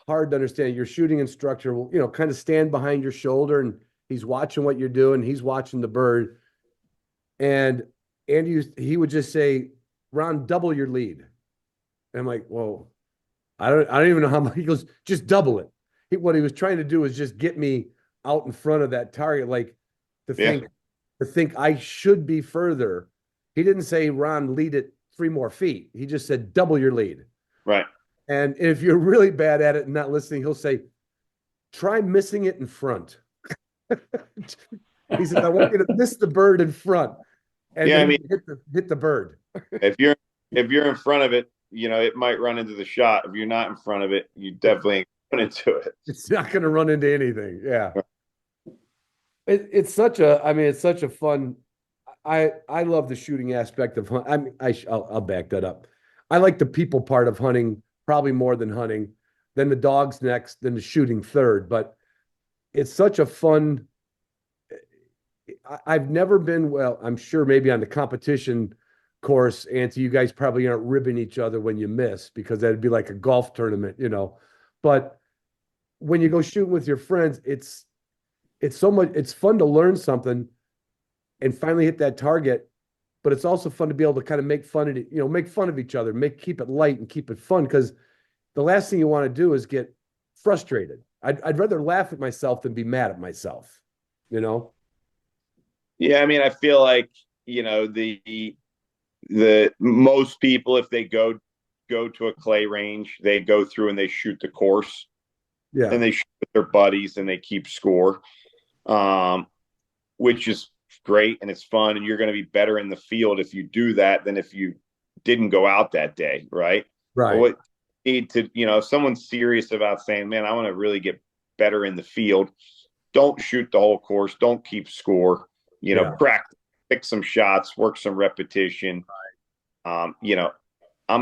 hard to understand. Your shooting instructor will, kind of stand behind your shoulder and he's watching what you're doing. He's watching the bird. And he would just say, Ron, double your lead. And I'm like, well, I don't even know how much. He goes, just double it. What he was trying to do is just get me out in front of that target, like to think I should be further. He didn't say, Ron, lead it 3 more feet. He just said, double your lead. Right. And if you're really bad at it and not listening, he'll say, try missing it in front. He said, I want you to miss the bird in front. And then hit the bird. If you're in front of it, it might run into the shot. If you're not in front of it, you definitely ain't run into it. It's not going to run into anything. Yeah. It's such a fun. I love the shooting aspect of hunting. I'll back that up. I like the people part of hunting probably more than hunting. Then the dogs next, then the shooting third. But it's such a fun. I've never been, I'm sure maybe on the competition course, Auntie, you guys probably aren't ribbing each other when you miss, because that'd be like a golf tournament, But when you go shooting with your friends, it's fun to learn something and finally hit that target. But it's also fun to be able to kind of make fun of each other, keep it light and keep it fun, because the last thing you want to do is get frustrated. I'd rather laugh at myself than be mad at myself, Yeah, I mean, I feel like, the most people, if they go to a clay range, they go through and they shoot the course. Yeah. And they shoot with their buddies and they keep score, which is great and it's fun. And you're going to be better in the field if you do that than if you didn't go out that day, right? Right. But what you need to, if someone's serious about saying, man, I want to really get better in the field, don't shoot the whole course. Don't keep score. Practice, pick some shots, work some repetition. I'm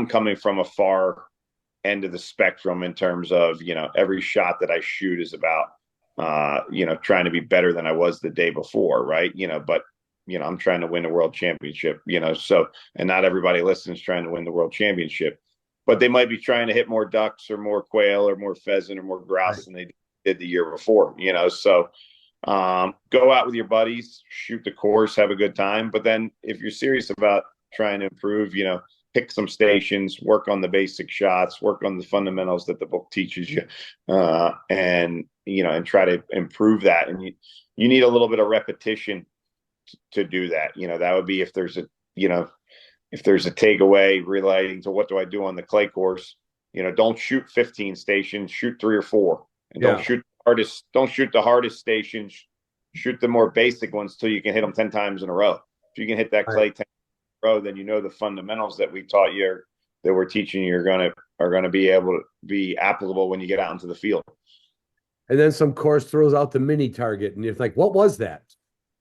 coming from a far end of the spectrum in terms of, every shot that I shoot is about, trying to be better than I was the day before. Right. But, I'm trying to win a world championship, and not everybody listens trying to win the world championship, but they might be trying to hit more ducks or more quail or more pheasant or more grouse than they did the year before, so go out with your buddies, shoot the course, have a good time. But then if you're serious about trying to improve, pick some stations, work on the basic shots, work on the fundamentals that the book teaches you, and try to improve that. And you need a little bit of repetition to do that. That would be if there's a takeaway relating to what do I do on the clay course, don't shoot 15 stations, shoot 3 or 4, and don't shoot the hardest stations, shoot the more basic ones till you can hit them 10 times in a row. If you can hit that clay 10 times in a row, then the fundamentals that we taught you, that we're teaching you, are gonna be able to be applicable when you get out into the field. And then some course throws out the mini target and you're like, what was that?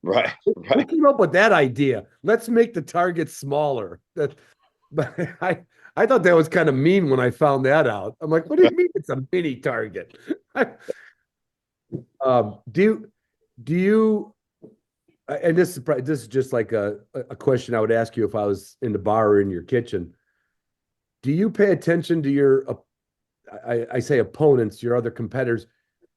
Right. Who came up with that idea? Let's make the target smaller. But I thought that was kind of mean when I found that out. I'm like, what do you mean it's a mini target? Do you and this is just like a question I would ask you if I was in the bar or in your kitchen. Do you pay attention to your I say opponents, your other competitors?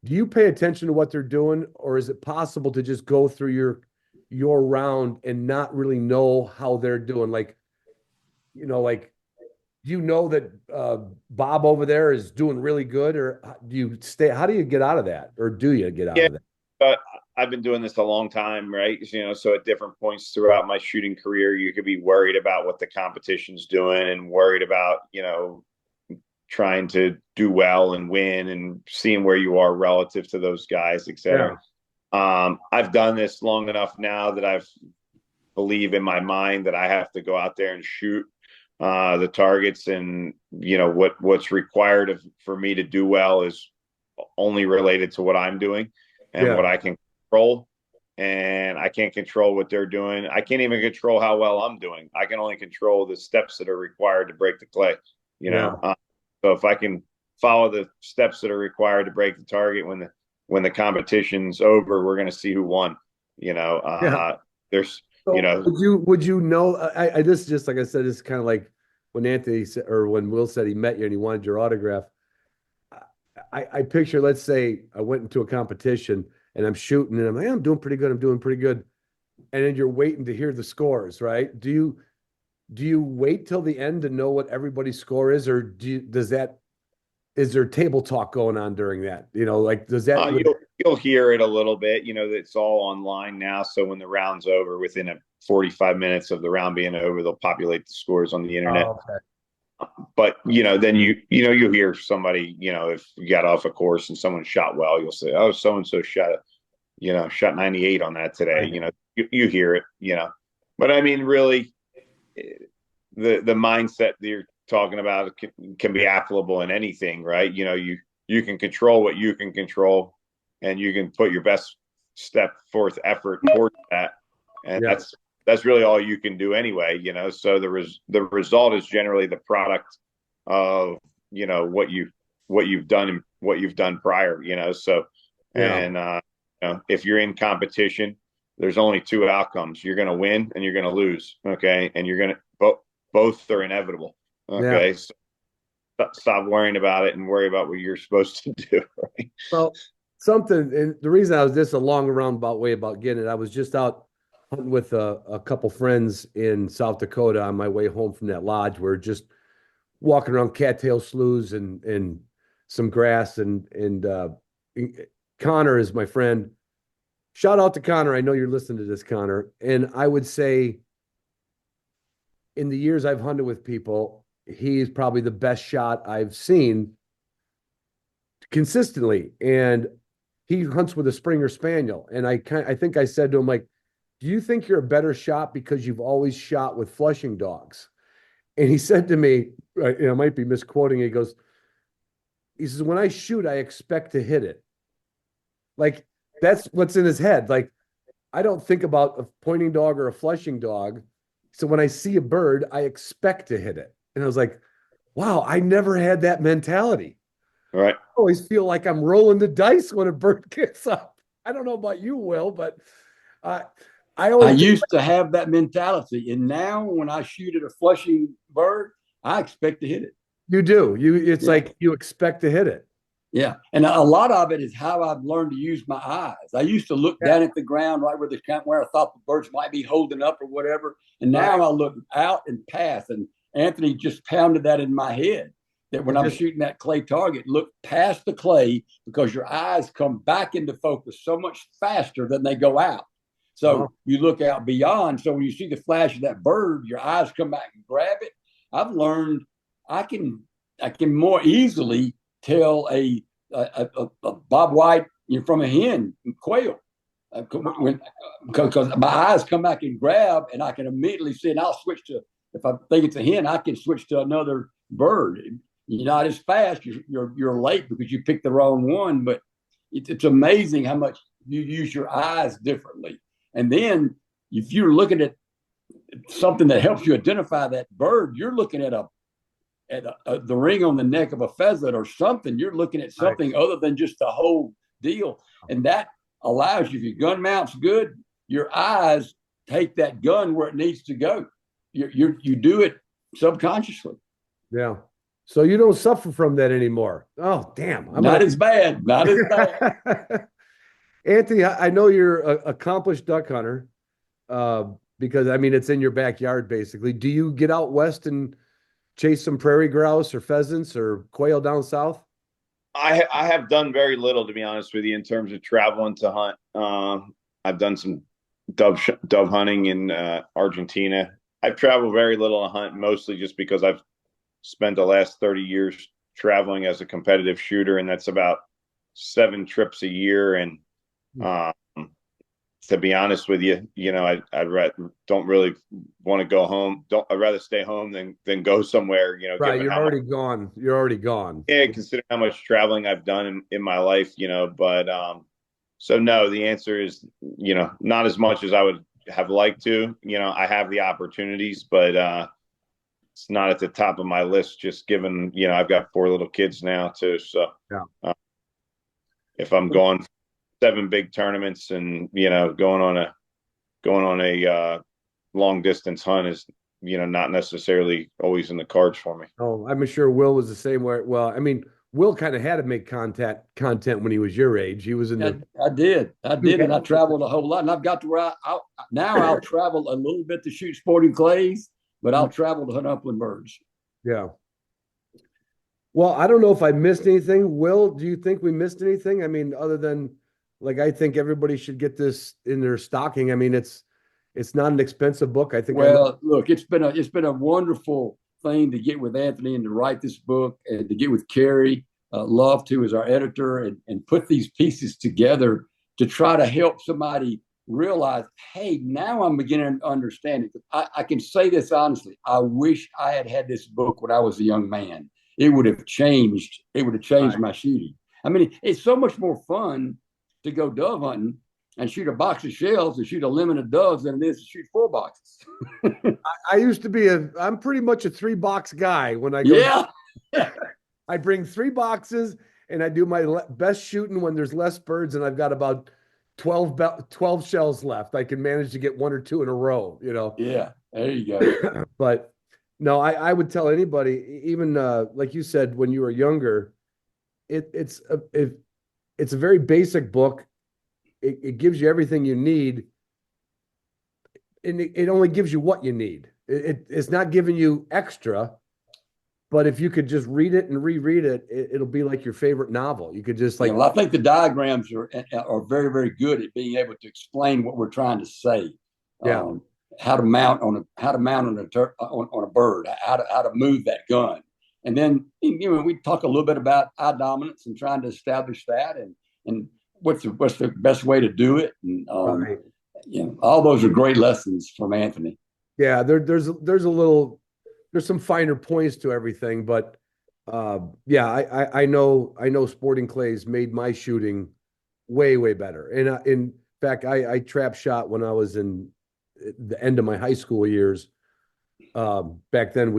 Do you pay attention to what they're doing, or is it possible to just go through your round and not really know how they're doing? Like, do you know that Bob over there is doing really good, or do you stay? How do you get out of that, or do you get out of that? I've been doing this a long time, right? So at different points throughout my shooting career, you could be worried about what the competition's doing and worried about, trying to do well and win and seeing where you are relative to those guys, et cetera. I've done this long enough now that I've believe in my mind that I have to go out there and shoot the targets, and what's required for me to do well is only related to what I'm doing and what I can control. And I can't control what they're doing. I can't even control how well I'm doing. I can only control the steps that are required to break the clay. So if I can follow the steps that are required to break the target when the competition's over, we're going to see who won. There's would you know? I this just like I said, it's kind of like when Anthony said, or when Will said he met you and he wanted your autograph. I picture, let's say I went into a competition and I'm shooting and I'm like, I'm doing pretty good. I'm doing pretty good. And then you're waiting to hear the scores, right? Do you wait till the end to know what everybody's score is, or is there table talk going on during that? Like does that? You'll hear it a little bit. It's all online now. So when the round's over, within 45 minutes of the round being over, they'll populate the scores on the internet. Oh, okay. But then you hear somebody, if you got off a course and someone shot well, you'll say, oh, so and so shot 98 on that today. You hear it. But I mean, really, the mindset that you're talking about can be applicable in anything, right? You can control what you can control, and you can put your best step forth effort towards that, and that's really all you can do anyway. So the result is generally the product of what you've done and what you've done prior. And if you're in competition, there's only two outcomes: you're going to win and you're going to lose. Okay, and you're going to both are inevitable. Okay, so stop worrying about it and worry about what you're supposed to do. Right? Well, and the reason I was this a long roundabout way about getting it, I was just out hunting with a couple friends in South Dakota on my way home from that lodge. We're just walking around cattail sloughs and some grass, and Connor is my friend. Shout out to Connor. I know you're listening to this, Connor. And I would say in the years I've hunted with people, he's probably the best shot I've seen consistently. And he hunts with a Springer Spaniel. And I think I said to him, like, do you think you're a better shot because you've always shot with flushing dogs? And he said to me, I might be misquoting, he says, when I shoot, I expect to hit it. Like, that's what's in his head. Like, I don't think about a pointing dog or a flushing dog. So when I see a bird, I expect to hit it. And I was like, wow, I never had that mentality. All right. I always feel like I'm rolling the dice when a bird gets up. I don't know about you, Will, but I used to have that mentality. And now when I shoot at a flushing bird, I expect to hit it. You do. It's like you expect to hit it. Yeah. And a lot of it is how I've learned to use my eyes. I used to look down at the ground right where I thought the birds might be holding up or whatever. And now I look out and past. And Anthony just pounded that in my head, that when I'm shooting that clay target, look past the clay, because your eyes come back into focus so much faster than they go out. So you look out beyond. So when you see the flash of that bird, your eyes come back and grab it. I've learned I can more easily tell a bob white from a hen quail, because my eyes come back and grab, and I can immediately see. And I'll switch to, if I think it's a hen, I can switch to another bird. You're not as fast. You're late because you picked the wrong one. But it's amazing how much you use your eyes differently. And then if you're looking at something that helps you identify that bird, you're looking at the ring on the neck of a pheasant or something. You're looking at something other than just the whole deal. And that allows you, if your gun mount's good, your eyes take that gun where it needs to go. You do it subconsciously. Yeah. So you don't suffer from that anymore. Oh, damn. Not as bad. Not as bad. Anthony, I know you're an accomplished duck hunter, because, I mean, it's in your backyard, basically. Do you get out west and chase some prairie grouse or pheasants or quail down south? I have done very little, to be honest with you, in terms of traveling to hunt. I've done some dove hunting in Argentina. I've traveled very little to hunt, mostly just because I've spent the last 30 years traveling as a competitive shooter, and that's about 7 trips a year. And um, to be honest with you, don't really want to go home. I'd rather stay home than go somewhere. Right, given you're how much, already gone. You're already gone. yeah, consider how much traveling I've done in my life. But so no, the answer is not as much as I would have liked to. I have the opportunities, but it's not at the top of my list. Just given I've got 4 little kids now too, so Yeah. If I'm going 7 big tournaments and going on a long distance hunt is not necessarily always in the cards for me. Oh, I'm sure Will was the same way. Well, I mean, Will kind of had to make content when he was your age. He was in the. I did, and I traveled a whole lot, and I've got to where now I'll travel a little bit to shoot sporting clays, but I'll travel to hunt upland birds. Yeah. Well, I don't know if I missed anything. Will, do you think we missed anything? I mean, other than I think everybody should get this in their stocking. I mean, it's not an expensive book. I think. Well, look, it's been a wonderful thing to get with Anthony and to write this book and to get with Carrie Love too as our editor and put these pieces together to try to help somebody realize, hey, now I'm beginning to understand it. I can say this honestly. I wish I had this book when I was a young man. It would have changed. It would have changed my shooting. I mean, it's so much more fun to go dove hunting and shoot a box of shells and shoot a limit of doves than it is to shoot 4 boxes. I used to be I'm pretty much a 3-box guy when I go. Yeah. I bring 3 boxes and I do my best shooting when there's less birds and I've got about 12 shells left. I can manage to get 1 or 2 in a row, Yeah, there you go. But no, I would tell anybody, even like you said, when you were younger, it's a very basic book. It gives you everything you need, and it only gives you what you need. It's not giving you extra, but if you could just read it and reread it, it'll be like your favorite novel. You could just well, I think the diagrams are very, very good at being able to explain what we're trying to say. Yeah. How to mount on a bird, how to move that gun, and then we talk a little bit about eye dominance and trying to establish that, and what's the best way to do it, and right. All those are great lessons from Anthony. Yeah, there's some finer points to everything, but yeah, I know sporting clays made my shooting way, way better, and in fact, I trap shot when I was in the end of my high school years. Back then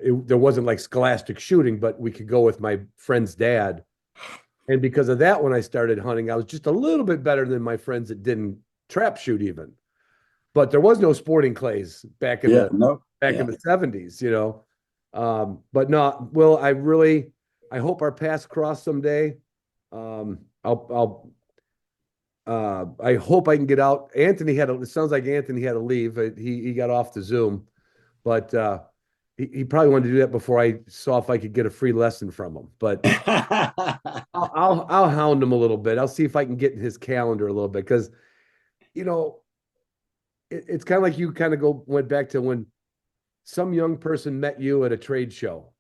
there wasn't like scholastic shooting, but we could go with my friend's dad. And because of that, when I started hunting, I was just a little bit better than my friends that didn't trap shoot even. But there was no sporting clays back in the 70s, But no, Will, I hope our paths cross someday. I hope I can get out. It sounds like Anthony had to leave. He got off the Zoom, but he probably wanted to do that before I saw if I could get a free lesson from him. But I'll hound him a little bit. I'll see if I can get in his calendar a little bit because, it's kind of like you kind of went back to when some young person met you at a trade show,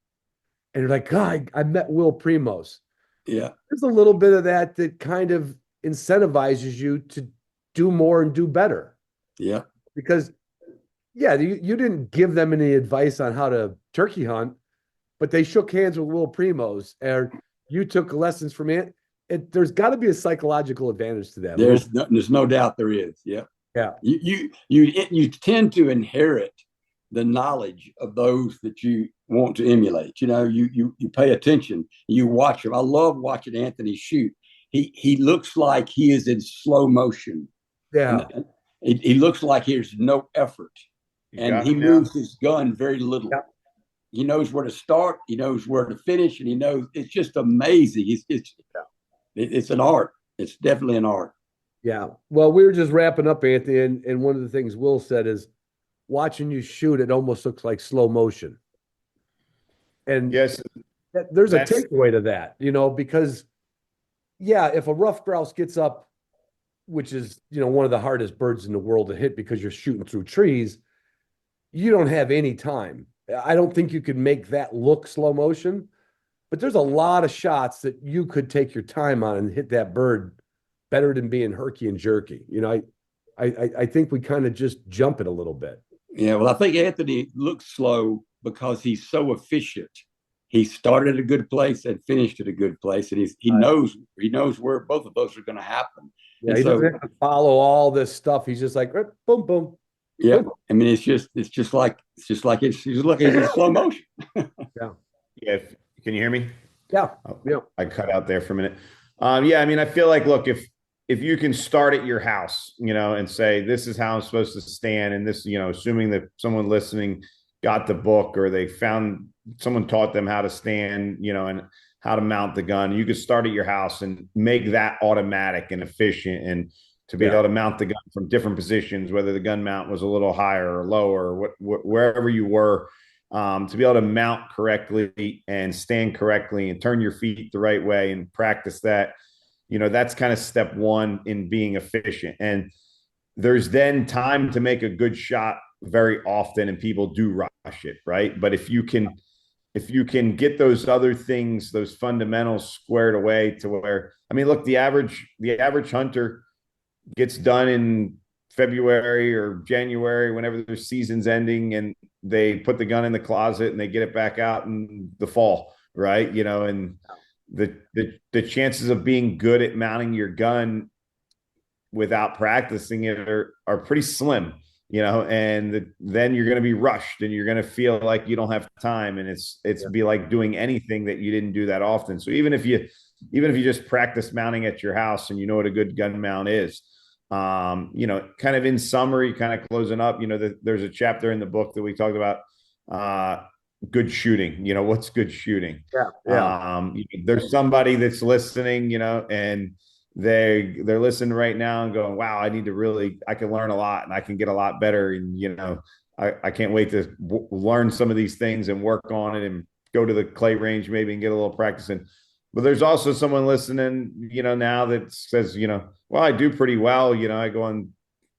and you're like, God, I met Will Primos. Yeah, there's a little bit of that kind of incentivizes you to do more and do better. Yeah. Because you didn't give them any advice on how to turkey hunt, but they shook hands with Will Primos, or you took lessons from it. There's got to be a psychological advantage to that. There's no doubt there is. Yeah. Yeah. You tend to inherit the knowledge of those that you want to emulate. You pay attention, you watch him. I love watching Anthony shoot. He looks like he is in slow motion. Yeah. He looks like there's no effort. And he moves his gun very little. Yeah. He knows where to start. He knows where to finish. And he knows it's just amazing. It's an art. It's definitely an art. Yeah. Well, we were just wrapping up, Anthony. And one of the things Will said is watching you shoot, it almost looks like slow motion. And yes, there's a takeaway to that, because if a rough grouse gets up which is, one of the hardest birds in the world to hit because you're shooting through trees, you don't have any time. I don't think you could make that look slow motion, but there's a lot of shots that you could take your time on and hit that bird better than being herky and jerky. I think we kind of just jump it a little bit. Yeah, well, I think Anthony looks slow because he's so efficient. He started at a good place and finished at a good place, and he knows where both of those are going to hapen. Yeah, he doesn't have to follow all this stuff. He's just like boom, boom. Yeah, boom. I mean, it's just like it's in slow motion. Yeah. Can you hear me? Yeah. Yeah. I cut out there for a minute. Yeah, I mean, I feel like, look, if you can start at your house, and say, this is how I'm supposed to stand, and this, assuming that someone listening got the book or they found someone taught them how to stand, and how to mount the gun, you could start at your house and make that automatic and efficient, and to be able to mount the gun from different positions, whether the gun mount was a little higher or lower, or wherever you were, to be able to mount correctly and stand correctly and turn your feet the right way and practice that. That's kind of step one in being efficient. And there's then time to make a good shot very often, and people do rush it, right? But if you can get those other things, those fundamentals squared away to where, I mean, look, the average hunter gets done in February or January, whenever their season's ending, and they put the gun in the closet and they get it back out in the fall, right? And the chances of being good at mounting your gun without practicing it are pretty slim, and then you're going to be rushed and you're going to feel like you don't have time, and it's be like doing anything that you didn't do that often. So even if you just practice mounting at your house and what a good gun mount is, kind of in summary, kind of closing up, there's a chapter in the book that we talked about, good shooting. What's good shooting? Yeah. There's somebody that's listening, and they're listening right now and going, wow, I can learn a lot and I can get a lot better. And, I can't wait to learn some of these things and work on it and go to the clay range maybe and get a little practice in. But there's also someone listening, now that says, well, I do pretty well. I go on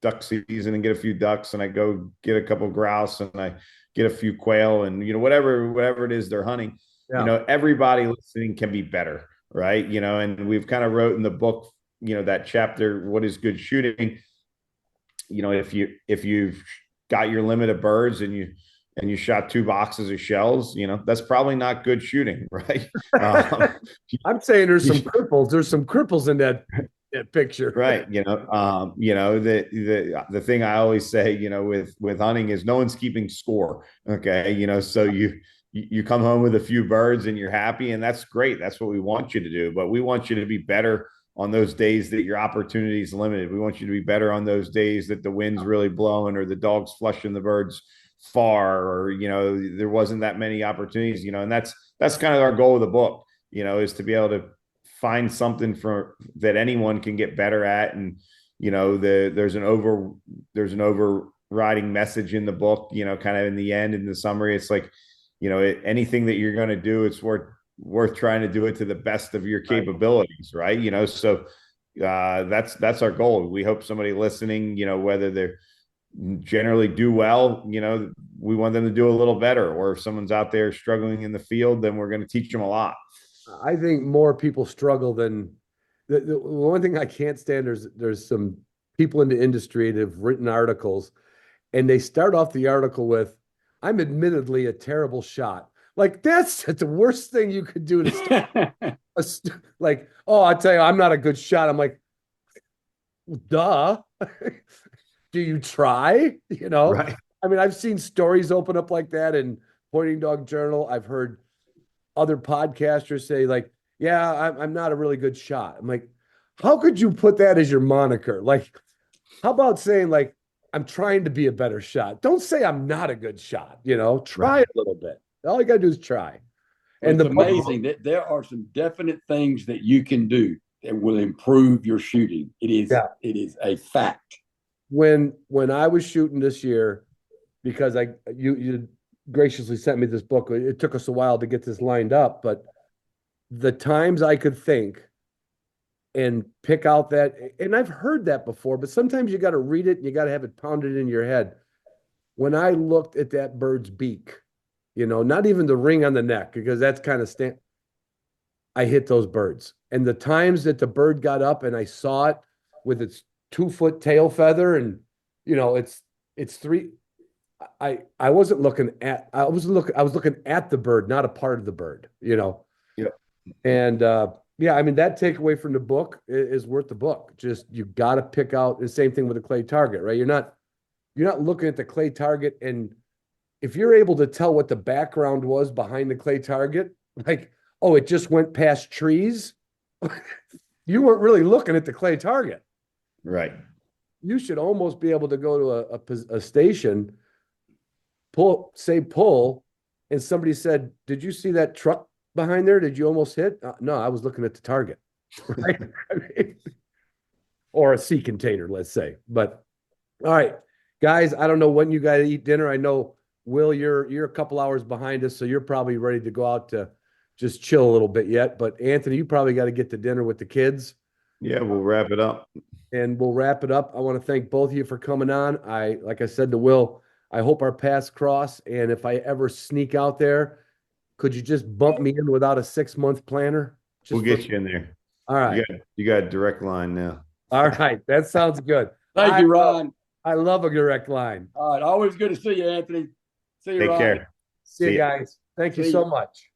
duck season and get a few ducks, and I go get a couple of grouse, and I get a few quail, and, whatever it is they're hunting. Everybody listening can be better. Right. And we've kind of wrote in the book, that chapter, what is good shooting? If you've got your limit of birds and you shot 2 boxes of shells, that's probably not good shooting. Right. I'm saying there's some cripples. There's some cripples in that picture. Right. The thing I always say, with hunting is no one's keeping score. Okay. So you come home with a few birds and you're happy, and that's great. That's what we want you to do. But we want you to be better on those days that your opportunity is limited. We want you to be better on those days that the wind's really blowing, or the dog's flushing the birds far, or, there wasn't that many opportunities, and that's kind of our goal of the book, is to be able to find something that anyone can get better at. And, there's an overriding message in the book, kind of in the end, in the summary, it's like, anything that you're going to do, it's worth trying to do it to the best of your capabilities. Right. So that's our goal. We hope somebody listening, whether they're generally do well, we want them to do a little better, or if someone's out there struggling in the field, then we're going to teach them a lot. I think more people struggle than the one thing I can't stand. There's some people in the industry that have written articles, and they start off the article with, I'm admittedly a terrible shot. Like, that's the worst thing you could do to start. Like, oh, I tell you, I'm not a good shot. I'm like, duh. Do you try? Right. I mean, I've seen stories open up like that in Pointing Dog Journal. I've heard other podcasters say, like, yeah, I'm not a really good shot. I'm like, how could you put that as your moniker? Like, how about saying, like, I'm trying to be a better shot. Don't say I'm not a good shot, try a little bit. All you got to do is try. And it's amazing that there are some definite things that you can do that will improve your shooting. It is a fact. When I was shooting this year, because you graciously sent me this book, it took us a while to get this lined up, but the times I could think and pick out that. And I've heard that before, but sometimes you got to read it and you got to have it pounded in your head. When I looked at that bird's beak, not even the ring on the neck, because that's kind of I hit those birds. And the times that the bird got up and I saw it with its 2-foot tail feather, and it's three. I wasn't looking at. I was looking at the bird, not a part of the bird. Yeah. And yeah, I mean, that takeaway from the book is worth the book. Just you got to pick out the same thing with a clay target, right? You're not looking at the clay target, and if you're able to tell what the background was behind the clay target, like, oh, it just went past trees, you weren't really looking at the clay target. Right. You should almost be able to go to a station, pull, and somebody said, "Did you see that truck behind there? Did you almost hit?" No, I was looking at the target, right? Or a sea container, let's say. But all right, guys, I don't know when you guys eat dinner. I know, Will, you're a couple hours behind us, so you're probably ready to go out to just chill a little bit yet. But Anthony, you probably got to get to dinner with the kids. Yeah, we'll wrap it up. And we'll wrap it up. I want to thank both of you for coming on. Like I said to Will, I hope our paths cross. And if I ever sneak out there, could you just bump me in without a 6-month planner? We'll get you in there. All right. You got a direct line now. All right. That sounds good. Thank you, Ron. I love a direct line. All right. Always good to see you, Anthony. See you, Take Ron. care. See you ya. guys. Thank you See so you. much.